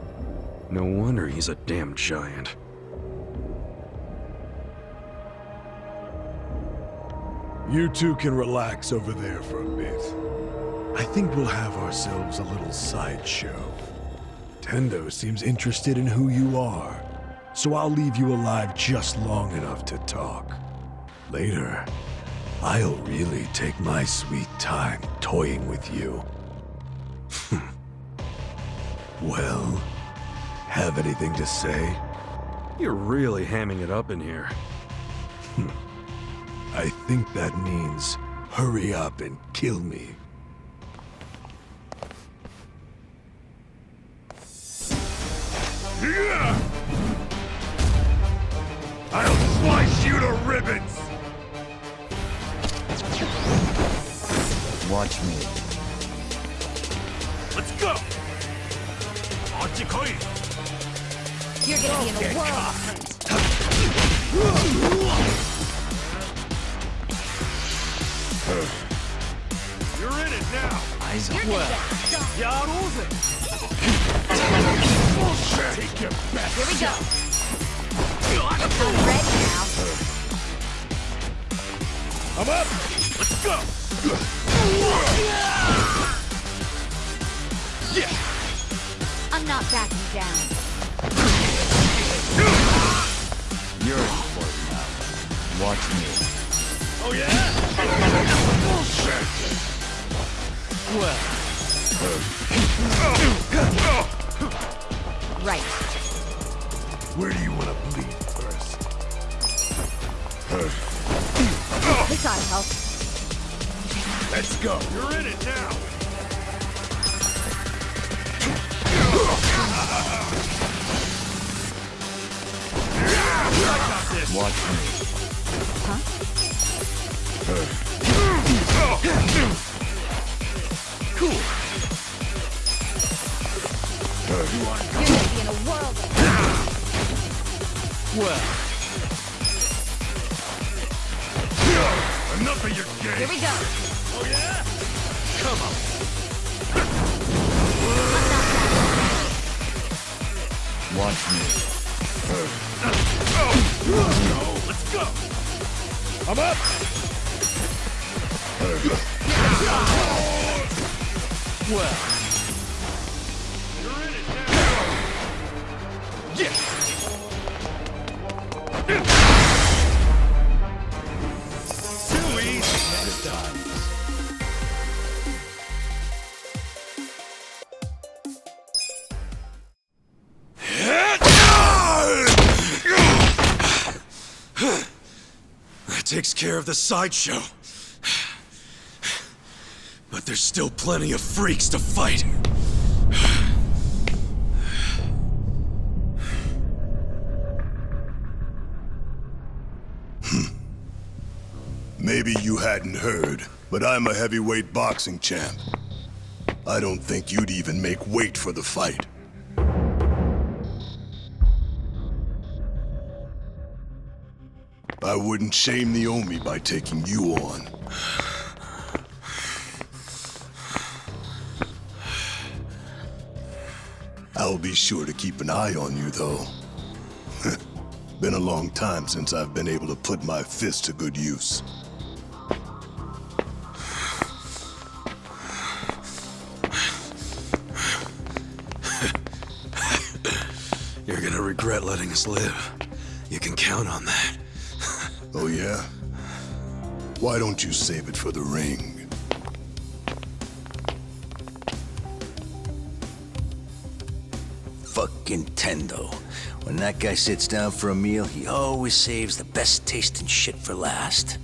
No wonder he's a damn giant. You two can relax over there for a bit. I think we'll have ourselves a little sideshow. Tendo seems interested in who you are, so I'll leave you alive just long enough to talk. Later, I'll really take my sweet time toying with you. Well, have anything to say? You're really hamming it up in here. I think that means hurry up and kill me. Yeah! I'll slice you to ribbons! Watch me. let's go! You're gonna be in a whirl. You're in it now! Eyes You're on. gonna get stuck. Bullshit! Take your best Here we go. I'm ready now. I'm up! Let's go! I'm not backing down. You're in for it now. Watch me. Oh yeah? Bullshit! Well, Right. Where do you want to bleed first? This ought to help. Let's go. You're in it now. Watch me. Huh? Cool. You're gonna be in a whirlwind. well. Enough of your game. Here we go. Oh yeah? Come on. Watch me. Let's go. I'm up. Well, You're in it now. Yeah. Too easy next time. That takes care of the sideshow. But there's still plenty of freaks to fight. Maybe you hadn't heard, but I'm a heavyweight boxing champ. I don't think you'd even make weight for the fight. I wouldn't shame the Omi by taking you on. I'll be sure to keep an eye on you, though. Been a long time since I've been able to put my fist to good use. You're gonna regret letting us live. You can count on that. Oh yeah? Why don't you save it for the ring? Fucking Tendo. When that guy sits down for a meal, he always saves the best tasting shit for last.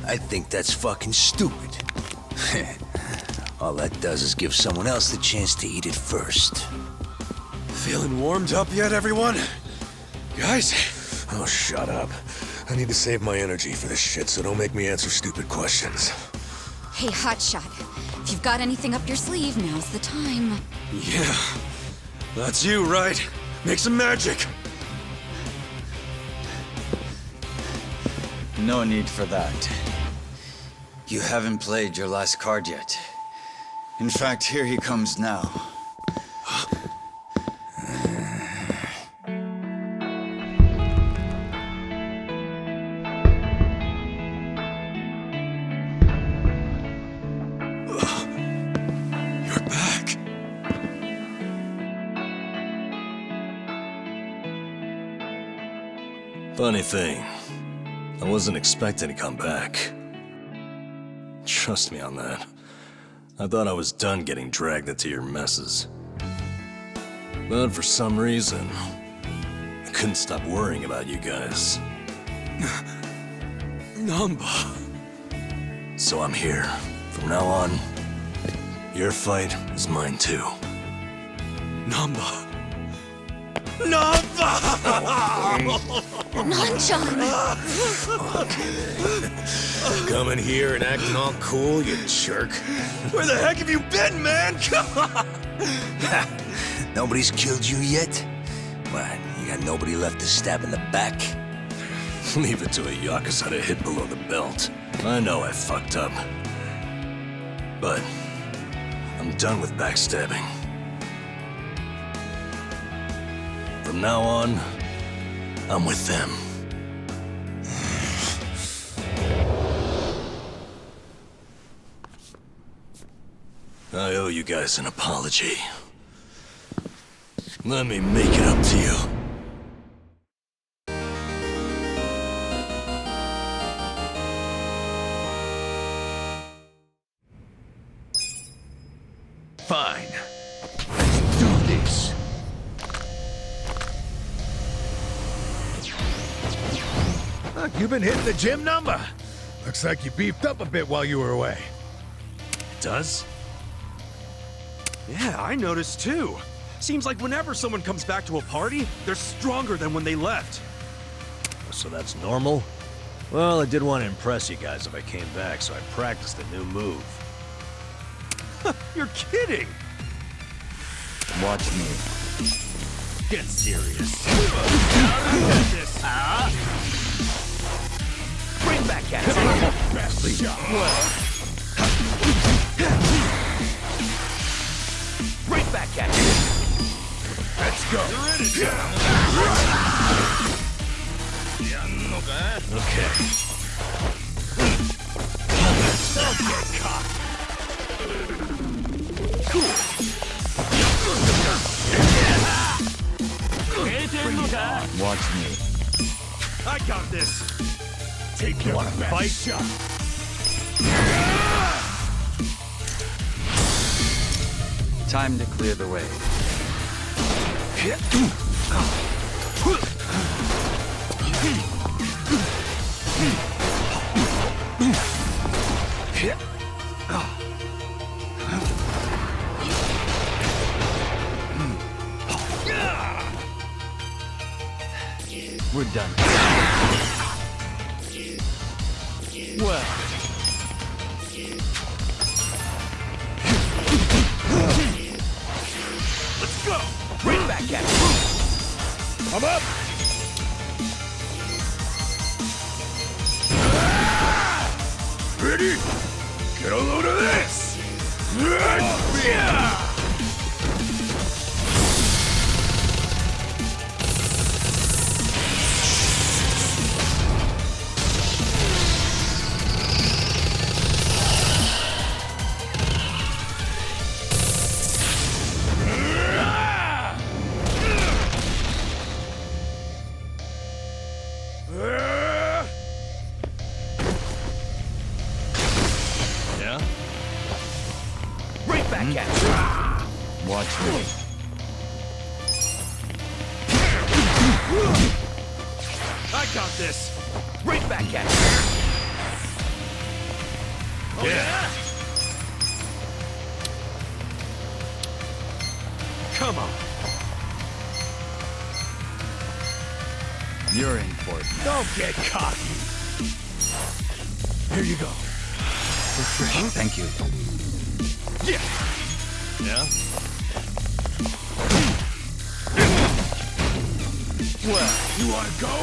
I think that's fucking stupid. All that does is give someone else the chance to eat it first. Feeling warmed up yet, everyone? Guys? Oh, shut up. I need to save my energy for this shit, so don't make me answer stupid questions. Hey, Hotshot. If you've got anything up your sleeve, now's the time. Yeah. That's you, right? Make some magic. No need for that. You haven't played your last card yet. In fact, here he comes now. You're back. Funny thing, I wasn't expecting to come back. Trust me on that. I thought I was done getting dragged into your messes. But for some reason, I couldn't stop worrying about you guys. Namba. So I'm here. From now on, your fight is mine too. Namba. Namba! Nanchan! Coming here and acting all cool, you jerk. Where the heck have you been, man? Come on! Nobody's killed you yet? What, you got nobody left to stab in the back? Leave it to a Yakuza to hit below the belt. I know I fucked up. But I'm I'm done with backstabbing. From now on, I'm with them. I owe you guys an apology. Let me make it up to you. Fine. Let's do this. Look, you've been hitting the gym number. Looks like you beefed up a bit while you were away. It does? Yeah, I noticed too. Seems like whenever someone comes back to a party, they're stronger than when they left. So that's normal? Well, I did want to impress you guys if I came back, so I practiced a new move. You're kidding! Watch me. Get serious. Bring back at Bring back at Let's go. Okay. Don't get caught. Watch me. I got this! Take your fight shot. Time to clear the way. We're done. Well. Let's go. Bring back at I'm up! Ready? Get a load of this. Yeah? Right back at you. Watch me. I got this! Right back at you. Yeah. Come on! You're in for it. Don't get cocky. Here you go. Thank you. Yeah? Well, you want to go?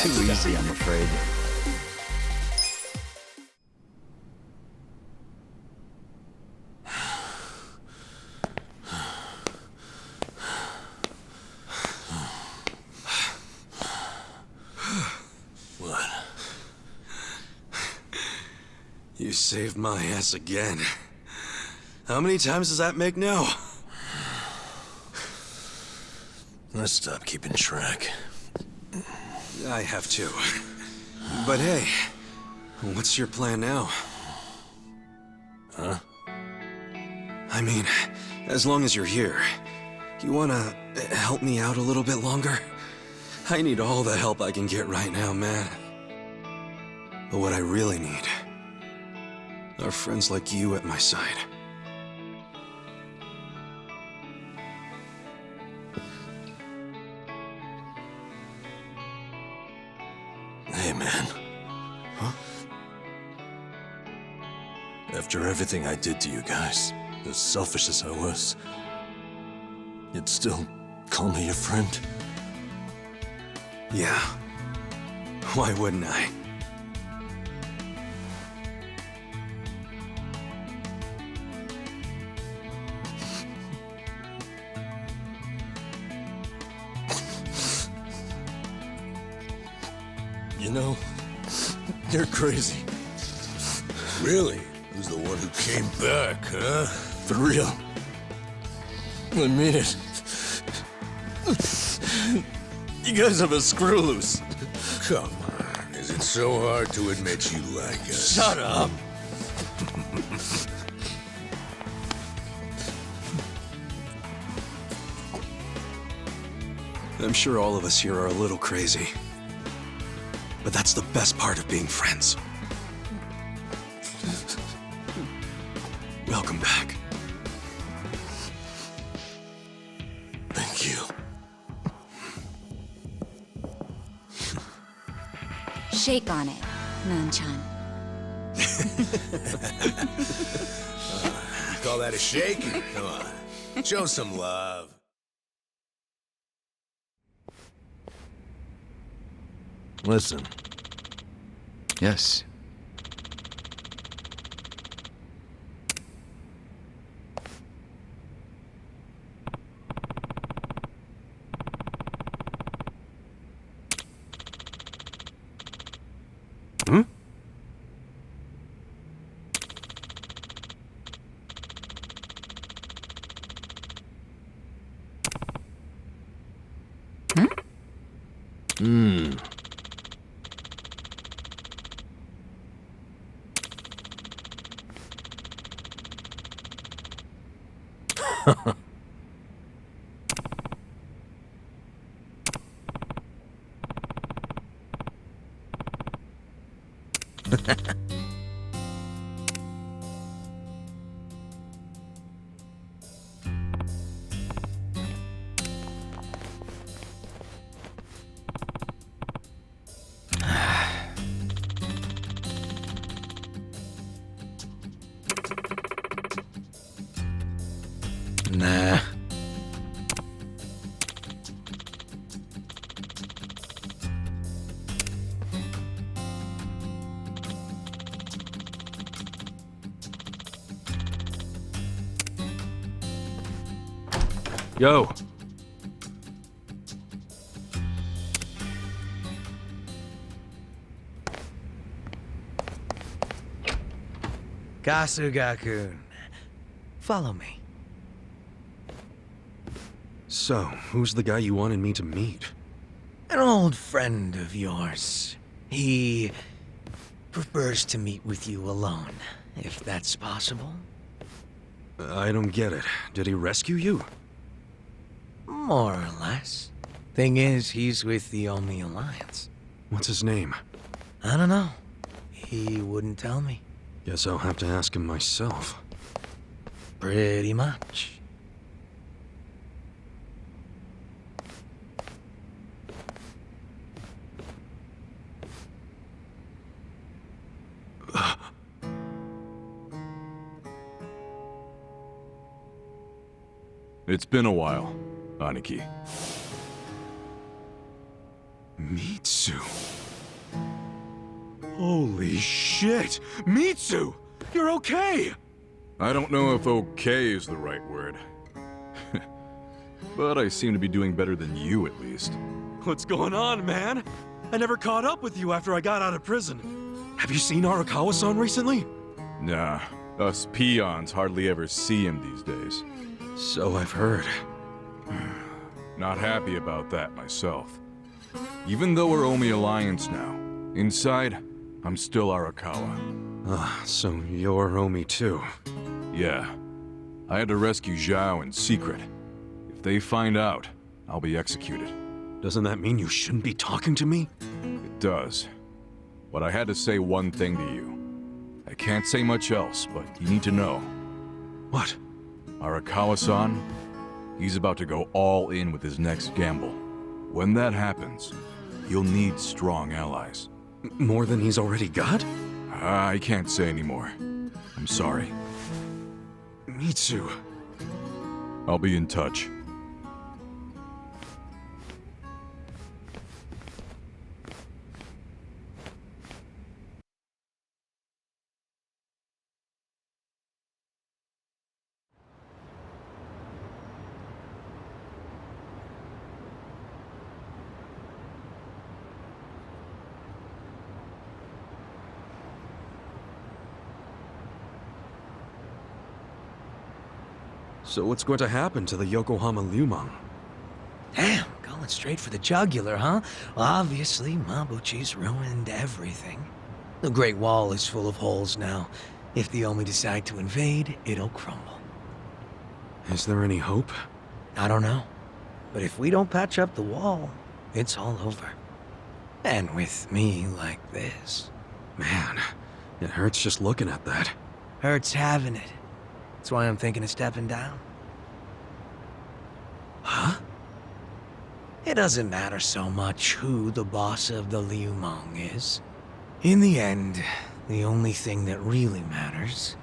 Too easy, I'm afraid. What? You saved my ass again. How many times does that make now? Let's stop keeping track. I have to. But hey, what's your plan now? Huh? I mean, as long as you're here, you wanna help me out a little bit longer? I need all the help I can get right now, man. But what I really need are friends like you at my side. Hey, man. Huh? After everything I did to you guys, as selfish as I was, you'd still call me your friend? Yeah. Why wouldn't I? You know, you're crazy. Really? Who's the one who came back, huh? For real. I mean it. You guys have a screw loose. Come on. Is it so hard to admit you like us? Shut up. I'm sure all of us here are a little crazy. But that's the best part of being friends. Welcome back. Thank you. Shake on it, Nanchan. Call that a shake? Come on. Show some love. Listen, Yes. Hmm? Hmm. Nah. Yo. Kasuga-kun. Follow me. So, who's the guy you wanted me to meet? An old friend of yours. He prefers to meet with you alone, if that's possible. I don't get it. Did he rescue you? More or less. Thing is, he's with the Omi Alliance. What's his name? I don't know. He wouldn't tell me. Guess I'll have to ask him myself. Pretty much. It's been a while, Aniki. Mitsu. Holy shit! Mitsu! You're okay! I don't know if okay is the right word. But I seem to be doing better than you, at least. What's going on, man? I never caught up with you after I got out of prison. Have you seen Arakawa-san recently? Nah, us peons hardly ever see him these days. So I've heard. Not happy about that myself. Even though we're Omi Alliance now, inside, I'm still Arakawa. Ah, so you're Omi too. Yeah. I had to rescue Zhao in secret. If they find out, I'll be executed. Doesn't that mean you shouldn't be talking to me? It does. But I had to say one thing to you. I can't say much else, but you need to know. What? Arakawa-san, he's about to go all in with his next gamble. When that happens, you'll need strong allies. More than he's already got? I can't say anymore. I'm sorry. Mitsu. I'll be in touch. So what's going to happen to the Yokohama Liumang? Damn, going straight for the jugular, huh? Well, obviously, Mabuchi's ruined everything. The Great Wall is full of holes now. If the Omi decide to invade, it'll crumble. Is there any hope? I don't know. But if we don't patch up the wall, it's all over. And with me like this. Man, it hurts just looking at that. Hurts having it. That's why I'm thinking of stepping down. Huh? It doesn't matter so much who the boss of the Liumang is. In the end, the only thing that really matters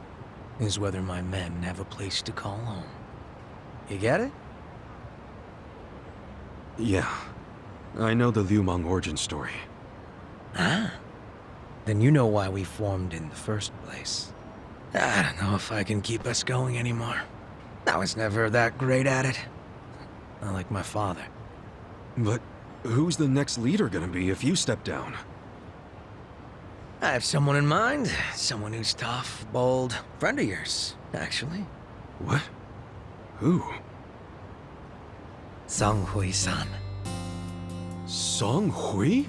is whether my men have a place to call home. You get it? Yeah. I know the Liumang origin story. Ah. Then you know why we formed in the first place. I don't know if I can keep us going anymore. I was never that great at it. Not like my father. But who's the next leader gonna be if you step down? I have someone in mind. Someone who's tough, bold. Friend of yours, actually. What? Who? Song Hui-san. Song Hui?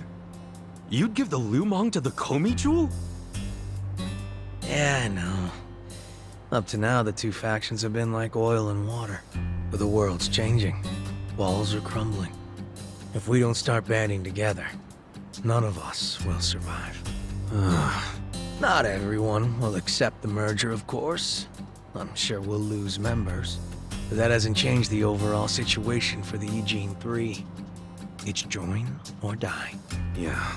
You'd give the Liumang to the Komi Jewel? Yeah, I know. Up to now, the two factions have been like oil and water. But the world's changing. Walls are crumbling. If we don't start banding together, none of us will survive. Not everyone will accept the merger, of course. I'm sure we'll lose members. But that hasn't changed the overall situation for the Eugene 3. It's join or die. Yeah.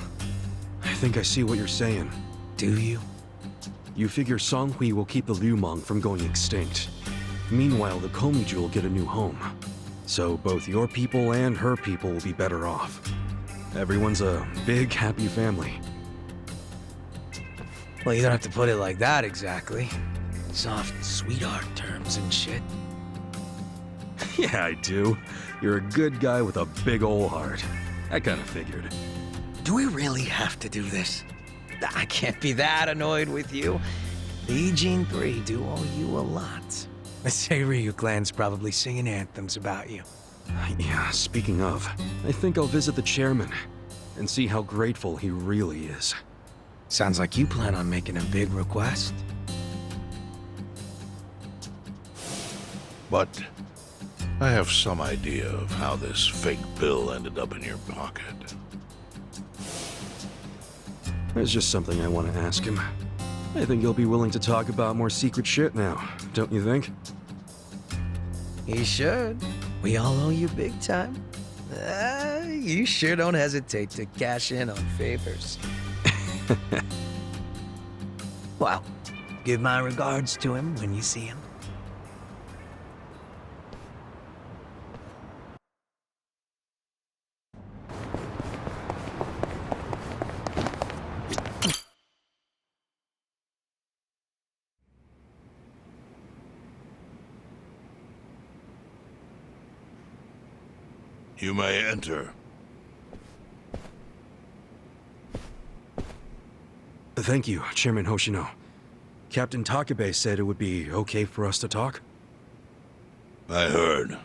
I think I see what you're saying. Do you? You figure Song Hui will keep the Liumang from going extinct. Meanwhile, the Komi Jewel will get a new home. So both your people and her people will be better off. Everyone's a big, happy family. Well, you don't have to put it like that exactly. Soft sweetheart terms and shit. Yeah, I do. You're a good guy with a big ol' heart. I kinda figured. Do we really have to do this? I can't be that annoyed with you. The Eugene 3 do owe you a lot. The Seiryu clan's probably singing anthems about you. Yeah, speaking of, I think I'll visit the chairman and see how grateful he really is. Sounds like you plan on making a big request. But I have some idea of how this fake bill ended up in your pocket. There's just something I want to ask him. I think he'll be willing to talk about more secret shit now, don't you think? He should. We all owe you big time. You sure don't hesitate to cash in on favors. Well, give my regards to him when you see him. You may enter. Thank you, Chairman Hoshino. Captain Takabe said it would be okay for us to talk? I heard.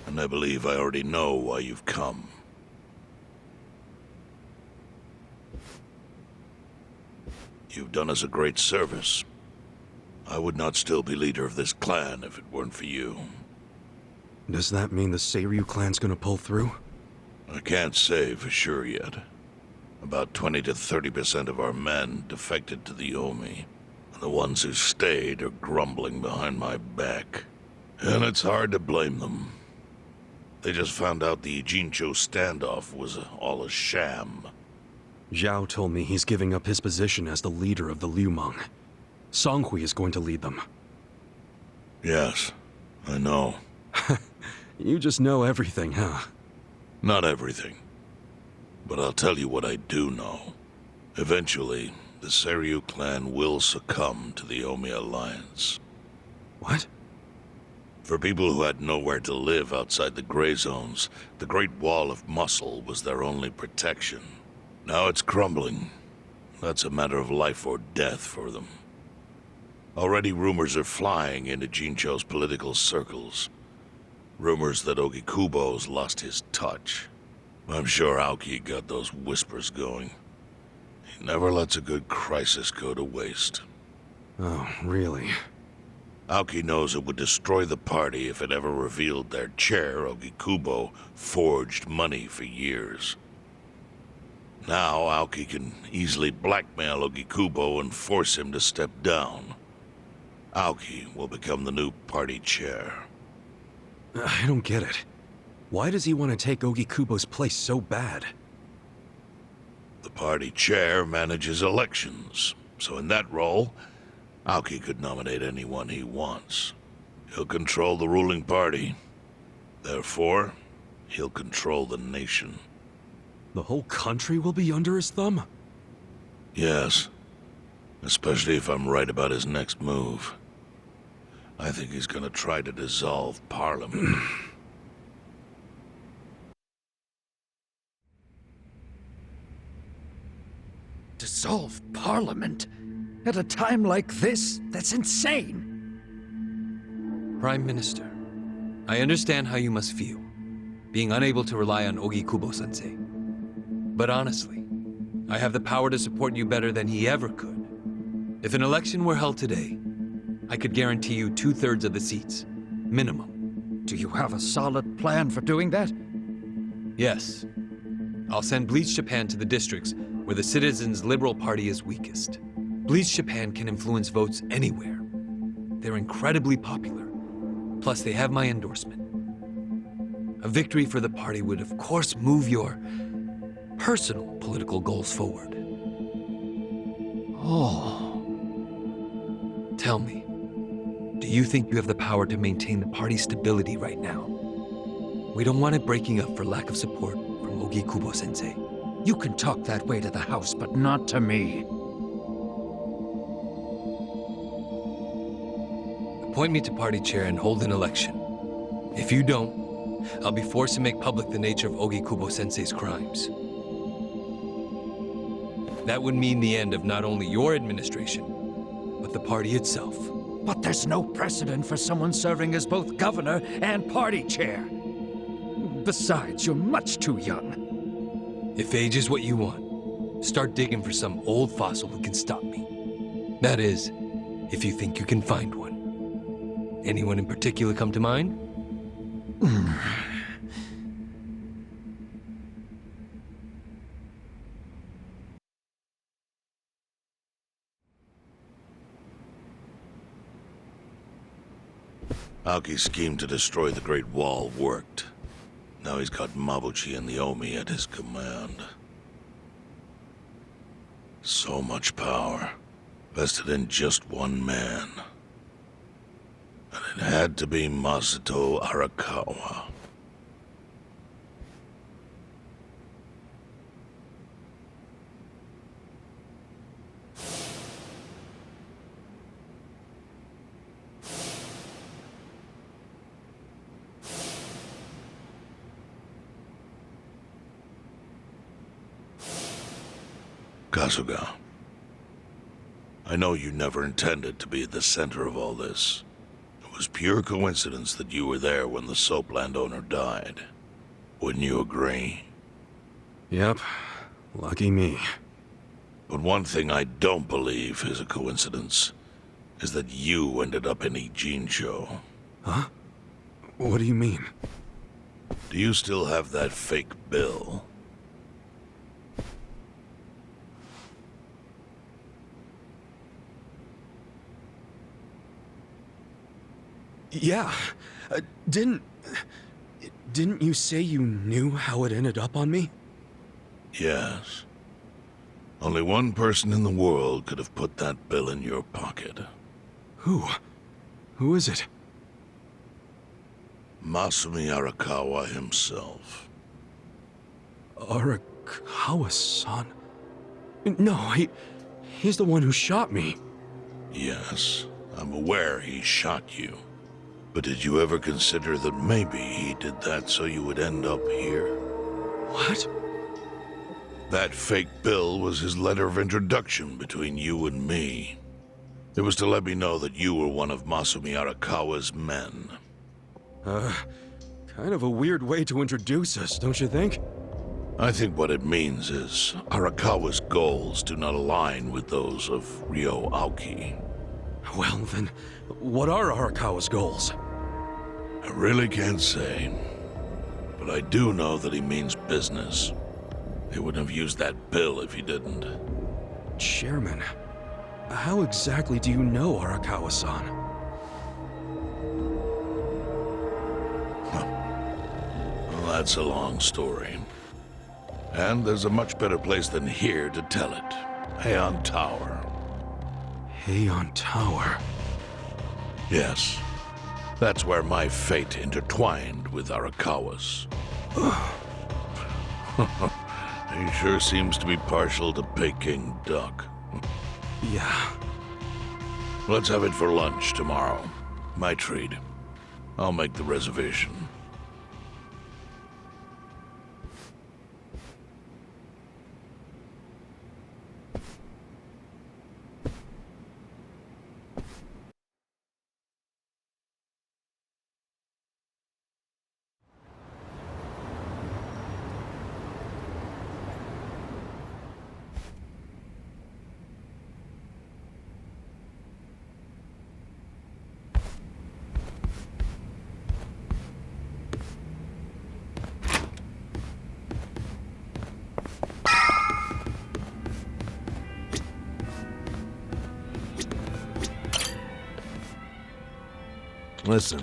And I believe I already know why you've come. You've done us a great service. I would not still be leader of this clan if it weren't for you. Does that mean the Seiryu clan's gonna pull through? I can't say for sure yet. About 20 to 30% of our men defected to the Omi. And the ones who stayed are grumbling behind my back. And it's hard to blame them. They just found out the Ijincho standoff was all a sham. Zhao told me he's giving up his position as the leader of the Liumang. Song Hui is going to lead them. Yes, I know. You just know everything, huh? Not everything. But I'll tell you what I do know. Eventually, the Seiryu clan will succumb to the Omi Alliance. What? For people who had nowhere to live outside the gray zones, the Great Wall of Muscle was their only protection. Now it's crumbling. That's a matter of life or death for them. Already rumors are flying into Jincho's political circles. Rumors that Ogikubo's lost his touch. I'm sure Aoki got those whispers going. He never lets a good crisis go to waste. Oh, really? Aoki knows it would destroy the party if it ever revealed their chair, Ogikubo, forged money for years. Now Aoki can easily blackmail Ogikubo and force him to step down. Aoki will become the new party chair. I don't get it. Why does he want to take Ogikubo's place so bad? The party chair manages elections, so in that role, Aoki could nominate anyone he wants. He'll control the ruling party. Therefore, he'll control the nation. The whole country will be under his thumb? Yes. Especially if I'm right about his next move. I think he's gonna try to dissolve Parliament. Dissolve Parliament? At a time like this? That's insane! Prime Minister, I understand how you must feel, being unable to rely on Ogikubo-sensei. But honestly, I have the power to support you better than he ever could. If an election were held today, I could guarantee you 2/3 of the seats, minimum. Do you have a solid plan for doing that? Yes. I'll send Bleach Japan to the districts where the Citizens' Liberal Party is weakest. Bleach Japan can influence votes anywhere. They're incredibly popular. Plus, they have my endorsement. A victory for the party would, of course, move your personal political goals forward. Oh. Tell me, do you think you have the power to maintain the party's stability right now? We don't want it breaking up for lack of support from Ogikubo-sensei. You can talk that way to the house, but not to me. Appoint me to party chair and hold an election. If you don't, I'll be forced to make public the nature of Ogikubo-sensei's crimes. That would mean the end of not only your administration, but the party itself. But there's no precedent for someone serving as both governor and party chair. Besides, you're much too young. If age is what you want, start digging for some old fossil who can stop me. That is, if you think you can find one. Anyone in particular come to mind? Aoki's scheme to destroy the Great Wall worked. Now he's got Mabuchi and the Omi at his command. So much power, vested in just one man. And it had to be Masato Arakawa. Kasuga, I know you never intended to be at the center of all this. It was pure coincidence that you were there when the soap landowner died. Wouldn't you agree? Yep. Lucky me. But one thing I don't believe is a coincidence, is that you ended up in Ijincho. Huh? What do you mean? Do you still have that fake bill? Yeah. Didn't you say you knew how it ended up on me? Yes. Only one person in the world could have put that bill in your pocket. Who? Who is it? Masumi Arakawa himself. Arakawa-san? No, he's the one who shot me. Yes, I'm aware he shot you. But did you ever consider that maybe he did that so you would end up here? What? That fake bill was his letter of introduction between you and me. It was to let me know that you were one of Masumi Arakawa's men. Kind of a weird way to introduce us, don't you think? I think what it means is Arakawa's goals do not align with those of Ryo Aoki. Well, then, what are Arakawa's goals? I really can't say. But I do know that he means business. He wouldn't have used that bill if he didn't. Chairman, how exactly do you know Arakawa-san? Well, that's a long story. And there's a much better place than here to tell it. Heian Tower. Heian Tower? Yes. That's where my fate intertwined with Arakawa's. He sure seems to be partial to Peking duck. Yeah. Let's have it for lunch tomorrow. My treat. I'll make the reservation. Listen.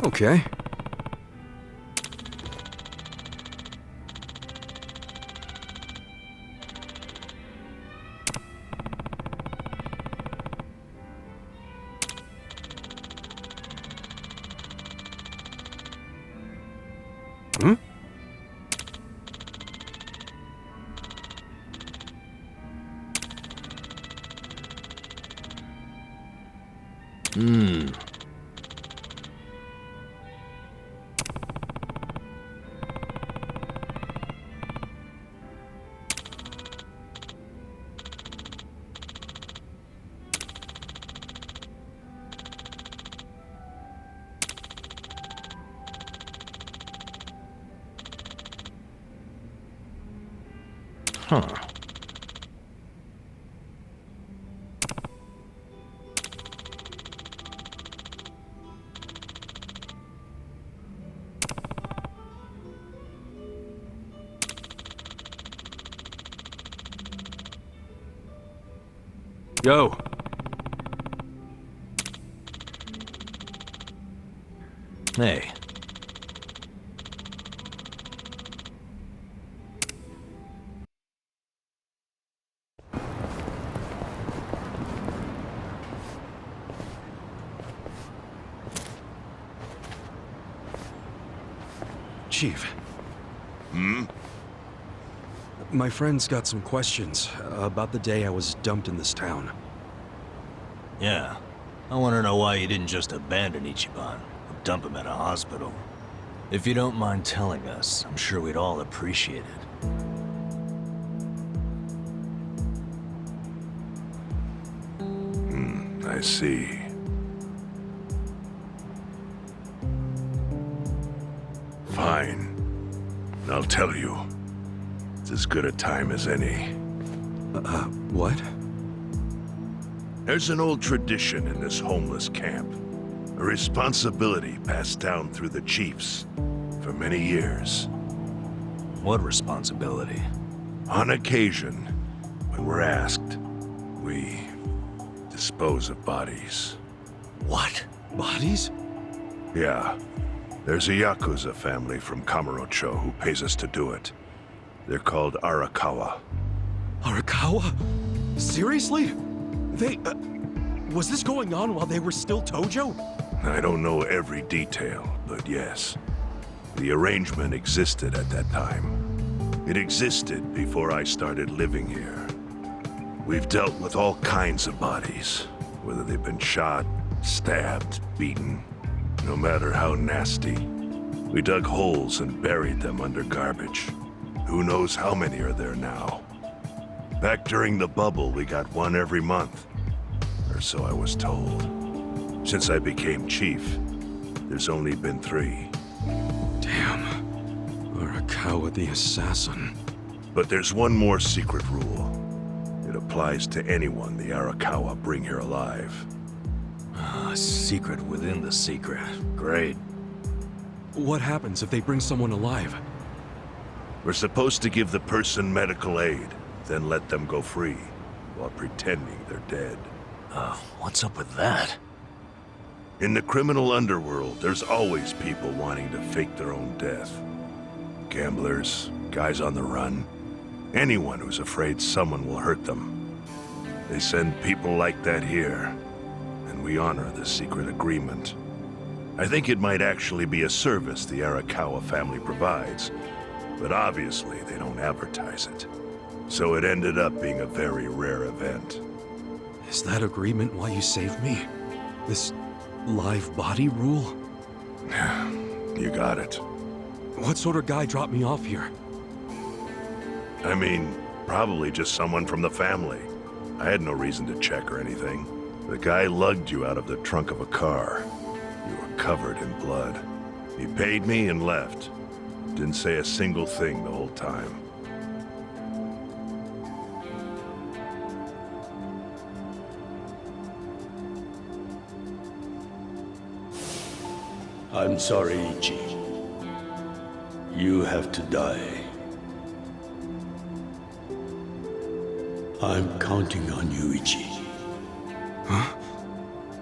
Okay. Hmm? Huh. Yo. Hey. Chief. Hmm? My friend's got some questions about the day I was dumped in this town. Yeah. I want to know why you didn't just abandon Ichiban, or dump him at a hospital. If you don't mind telling us, I'm sure we'd all appreciate it. I see. Fine. I'll tell you. It's as good a time as any. What? There's an old tradition in this homeless camp. A responsibility passed down through the chiefs for many years. What responsibility? On occasion, when we're asked, we dispose of bodies. What? Bodies? Yeah. There's a Yakuza family from Kamurocho who pays us to do it. They're called Arakawa. Arakawa? Seriously? They, was this going on while they were still Tojo? I don't know every detail, but yes. The arrangement existed at that time. It existed before I started living here. We've dealt with all kinds of bodies, whether they've been shot, Stabbed, beaten, no matter how nasty. We dug holes and buried them under garbage. Who knows how many are there now? Back during the bubble, we got one every month. Or so I was told. Since I became chief, there's only been 3. Damn. Arakawa the assassin. But there's one more secret rule. It applies to anyone the Arakawa bring here alive. A secret within the secret. Great. What happens if they bring someone alive? We're supposed to give the person medical aid, then let them go free, while pretending they're dead. What's up with that? In the criminal underworld, there's always people wanting to fake their own death. Gamblers, guys on the run, anyone who's afraid someone will hurt them. They send people like that here, and we honor the secret agreement. I think it might actually be a service the Arakawa family provides, but obviously they don't advertise it. So it ended up being a very rare event. Is that agreement why you saved me? This live body rule? You got it. What sort of guy dropped me off here? I mean, probably just someone from the family. I had no reason to check or anything. The guy lugged you out of the trunk of a car. You were covered in blood. He paid me and left. Didn't say a single thing the whole time. I'm sorry, Ichi. You have to die. I'm counting on you, Ichi. Huh?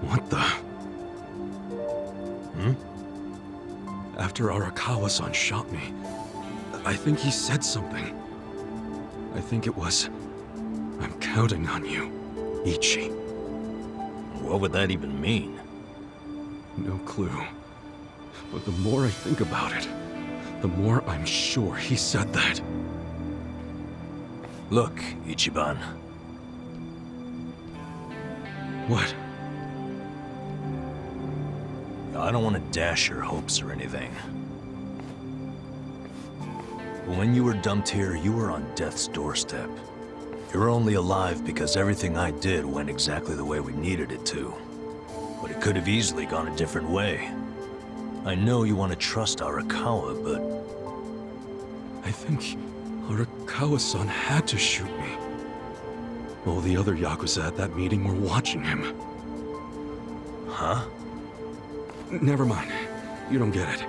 What the? After Arakawa-san shot me, I think he said something. I think it was, I'm counting on you, Ichi. What would that even mean? No clue. But the more I think about it, the more I'm sure he said that. Look, Ichiban. What? I don't want to dash your hopes or anything. But when you were dumped here, you were on death's doorstep. You're only alive because everything I did went exactly the way we needed it to. But it could have easily gone a different way. I know you want to trust Arakawa, but... I think Arakawa-san had to shoot me. All the other Yakuza at that meeting were watching him. Huh? Never mind. You don't get it.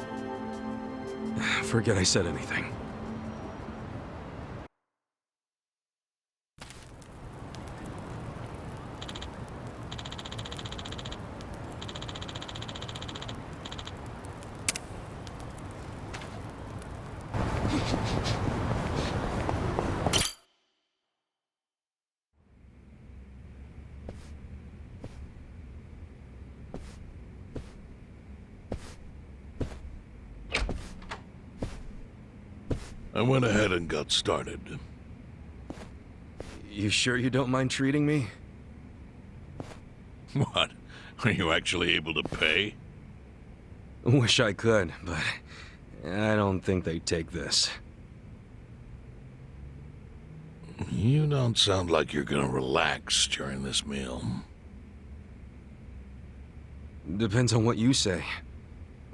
Forget I said anything. I went ahead and got started. You sure you don't mind treating me? What? Are you actually able to pay? Wish I could, but I don't think they'd take this. You don't sound like you're gonna relax during this meal. Depends on what you say.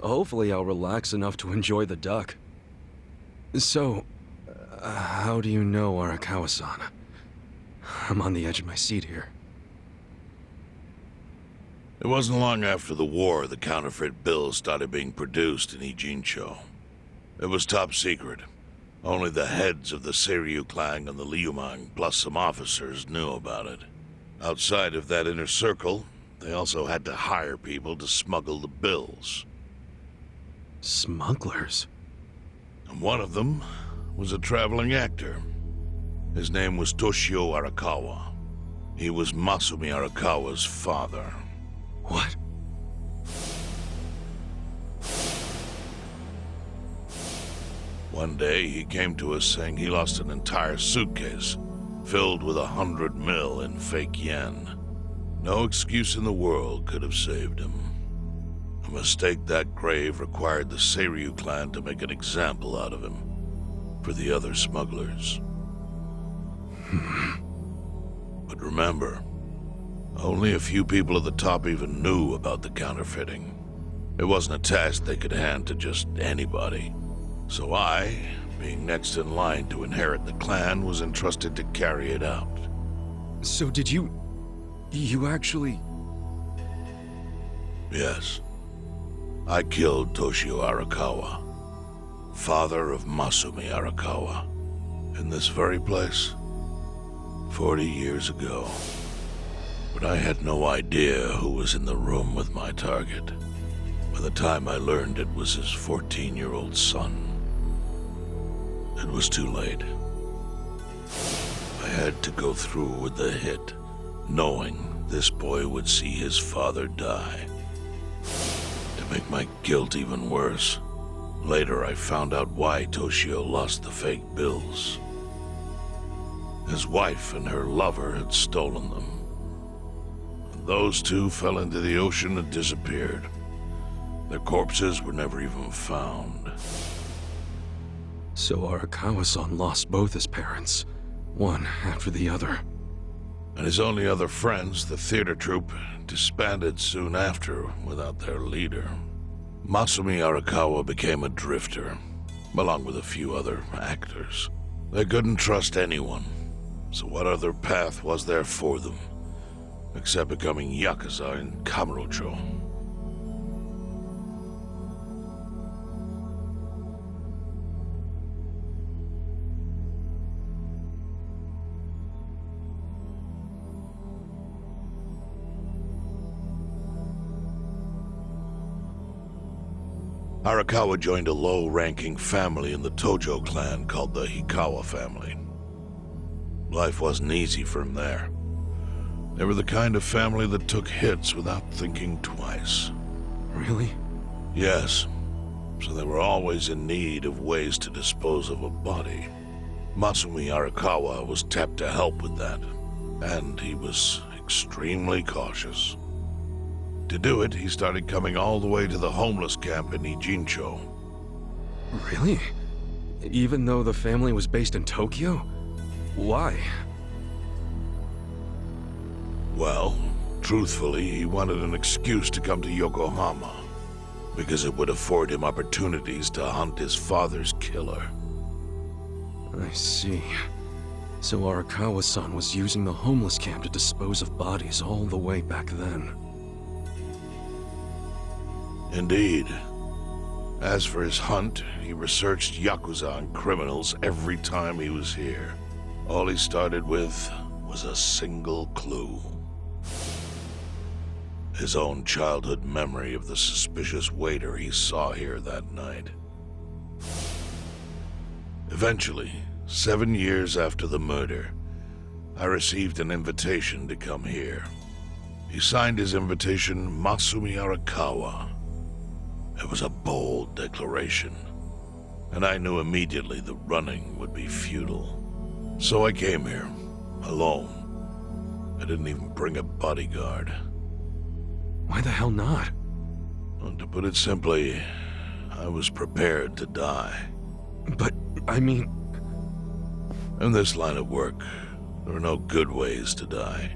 Hopefully I'll relax enough to enjoy the duck. So, how do you know Arakawa-san? I'm on the edge of my seat here. It wasn't long after the war the counterfeit bills started being produced in Ijincho. It was top secret. Only the heads of the Seiryu clan and the Liumang, plus some officers, knew about it. Outside of that inner circle, they also had to hire people to smuggle the bills. Smugglers? And one of them was a traveling actor. His name was Toshio Arakawa. He was Masumi Arakawa's father. What? One day, he came to us saying he lost an entire suitcase filled with 100 mil in fake yen. No excuse in the world could have saved him. A mistake that grave required the Seiryu clan to make an example out of him for the other smugglers. But remember, only a few people at the top even knew about the counterfeiting. It wasn't a task they could hand to just anybody. So I, being next in line to inherit the clan, was entrusted to carry it out. So did you actually... Yes. I killed Toshio Arakawa, father of Masumi Arakawa, in this very place, 40 years ago. But I had no idea who was in the room with my target. By the time I learned it was his 14-year-old son, it was too late. I had to go through with the hit, knowing this boy would see his father die. To make my guilt even worse, later I found out why Toshio lost the fake bills. His wife and her lover had stolen them. And those two fell into the ocean and disappeared. Their corpses were never even found. So Arakawa-san lost both his parents, one after the other. And his only other friends, the theater troupe, disbanded soon after without their leader. Masumi Arakawa became a drifter, along with a few other actors. They couldn't trust anyone, so what other path was there for them, except becoming Yakuza in Kamurocho? Arakawa joined a low-ranking family in the Tojo clan called the Hikawa family. Life wasn't easy for him there. They were the kind of family that took hits without thinking twice. Really? Yes. So they were always in need of ways to dispose of a body. Masumi Arakawa was tapped to help with that, and he was extremely cautious. To do it, he started coming all the way to the homeless camp in Ijincho. Really? Even though the family was based in Tokyo? Why? Well, truthfully, he wanted an excuse to come to Yokohama, because it would afford him opportunities to hunt his father's killer. I see. So Arakawa-san was using the homeless camp to dispose of bodies all the way back then. Indeed. As for his hunt, he researched Yakuza and criminals every time he was here. All he started with was a single clue. His own childhood memory of the suspicious waiter he saw here that night. Eventually, 7 years after the murder, I received an invitation to come here. He signed his invitation Masumi Arakawa. It was a bold declaration, and I knew immediately the running would be futile. So I came here, alone. I didn't even bring a bodyguard. Why the hell not? Well, to put it simply, I was prepared to die. But, I mean... In this line of work, there are no good ways to die.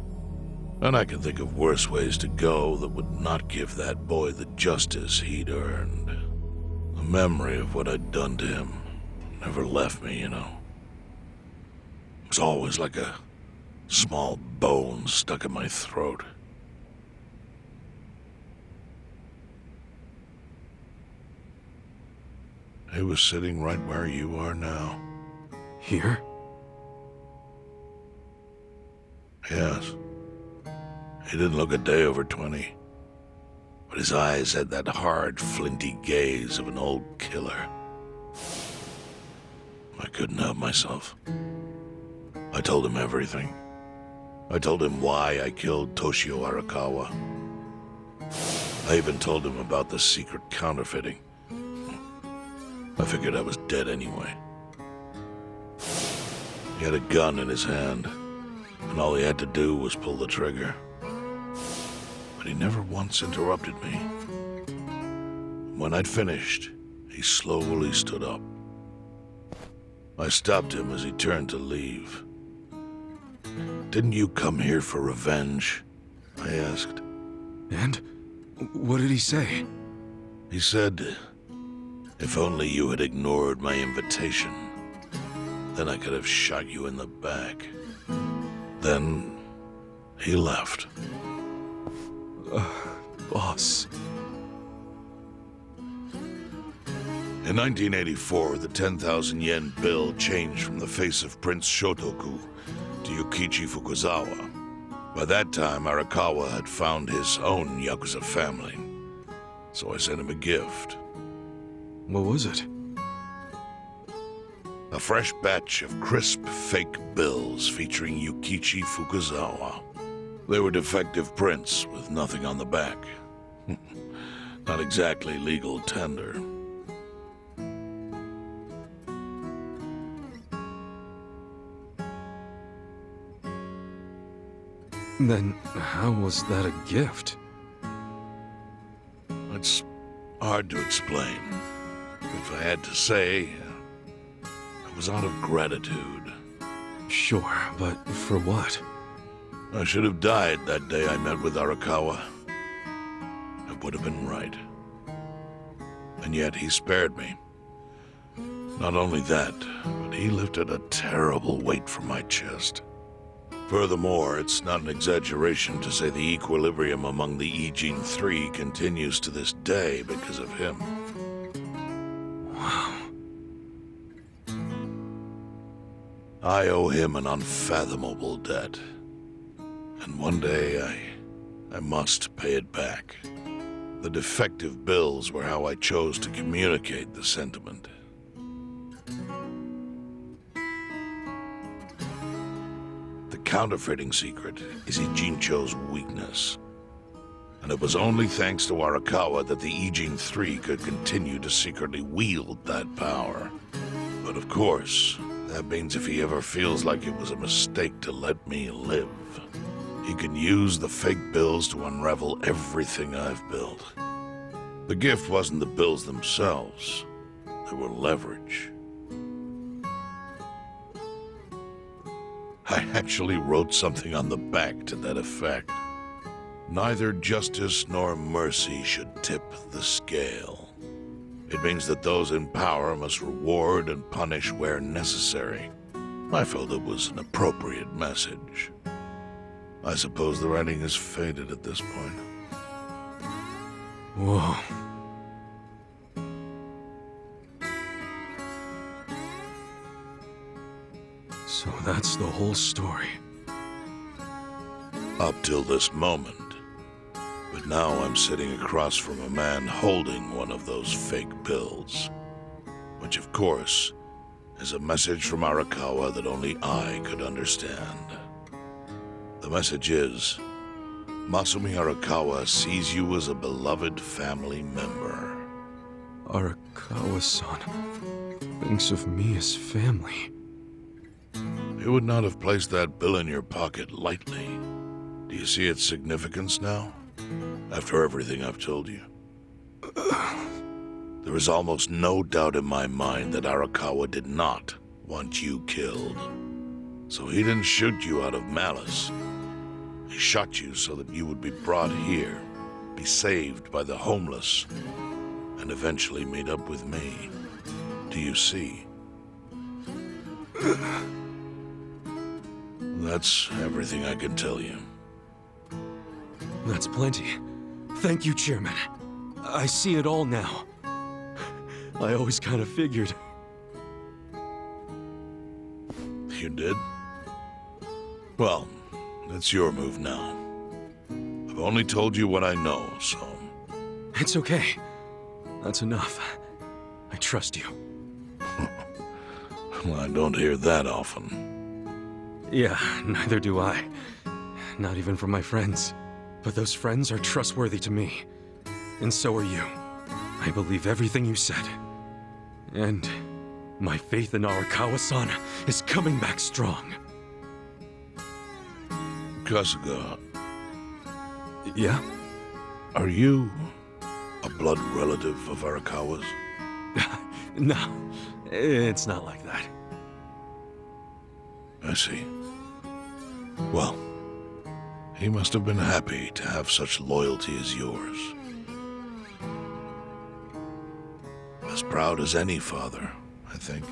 And I can think of worse ways to go that would not give that boy the justice he'd earned. The memory of what I'd done to him never left me, you know. It was always like a small bone stuck in my throat. He was sitting right where you are now. Here? Yes. He didn't look a day over 20. But his eyes had that hard, flinty gaze of an old killer. I couldn't help myself. I told him everything. I told him why I killed Toshio Arakawa. I even told him about the secret counterfeiting. I figured I was dead anyway. He had a gun in his hand, and all he had to do was pull the trigger. but he never once interrupted me. When I'd finished, he slowly stood up. I stopped him as he turned to leave. "Didn't you come here for revenge?" I asked. And? What did he say? He said, "If only you had ignored my invitation, then I could have shot you in the back." Then he left. Boss. In 1984, the 10,000 yen bill changed from the face of Prince Shotoku to Yukichi Fukuzawa. By that time, Arakawa had found his own Yakuza family, so I sent him a gift. What was it? A fresh batch of crisp, fake bills featuring Yukichi Fukuzawa. They were defective prints with nothing on the back. Not exactly legal tender. Then how was that a gift? It's hard to explain. If I had to say, it was out of gratitude. Sure, but for what? I should have died that day I met with Arakawa. It would have been right. And yet he spared me. Not only that, but he lifted a terrible weight from my chest. Furthermore, it's not an exaggeration to say the equilibrium among the Ijin Three continues to this day because of him. Wow. I owe him an unfathomable debt. And one day I must pay it back. The defective bills were how I chose to communicate the sentiment. The counterfeiting secret is Ijincho's weakness. And it was only thanks to Arakawa that the Ijin Three could continue to secretly wield that power. But of course, that means if he ever feels like it was a mistake to let me live, he can use the fake bills to unravel everything I've built. The gift wasn't the bills themselves. They were leverage. I actually wrote something on the back to that effect. Neither justice nor mercy should tip the scale. It means that those in power must reward and punish where necessary. I felt it was an appropriate message. I suppose the writing is faded at this point. Whoa. So that's the whole story. Up till this moment. But now I'm sitting across from a man holding one of those fake bills. Which, of course, is a message from Arakawa that only I could understand. The message is, Masumi Arakawa sees you as a beloved family member. Arakawa-san thinks of me as family. You would not have placed that bill in your pocket lightly. Do you see its significance now? After everything I've told you? There is almost no doubt in my mind that Arakawa did not want you killed. So he didn't shoot you out of malice. He shot you so that you would be brought here, be saved by the homeless, and eventually meet up with me. Do you see? That's everything I can tell you. That's plenty. Thank you, Chairman. I see it all now. I always kind of figured. You did? Well, it's your move now. I've only told you what I know, so... It's okay. That's enough. I trust you. Well, I don't hear that often. Yeah, neither do I. Not even from my friends. But those friends are trustworthy to me. And so are you. I believe everything you said. And my faith in Arakawa-san is coming back strong. Kasuga. Yeah? Are you a blood relative of Arakawa's? No, it's not like that. I see. Well, he must have been happy to have such loyalty as yours. As proud as any father, I think.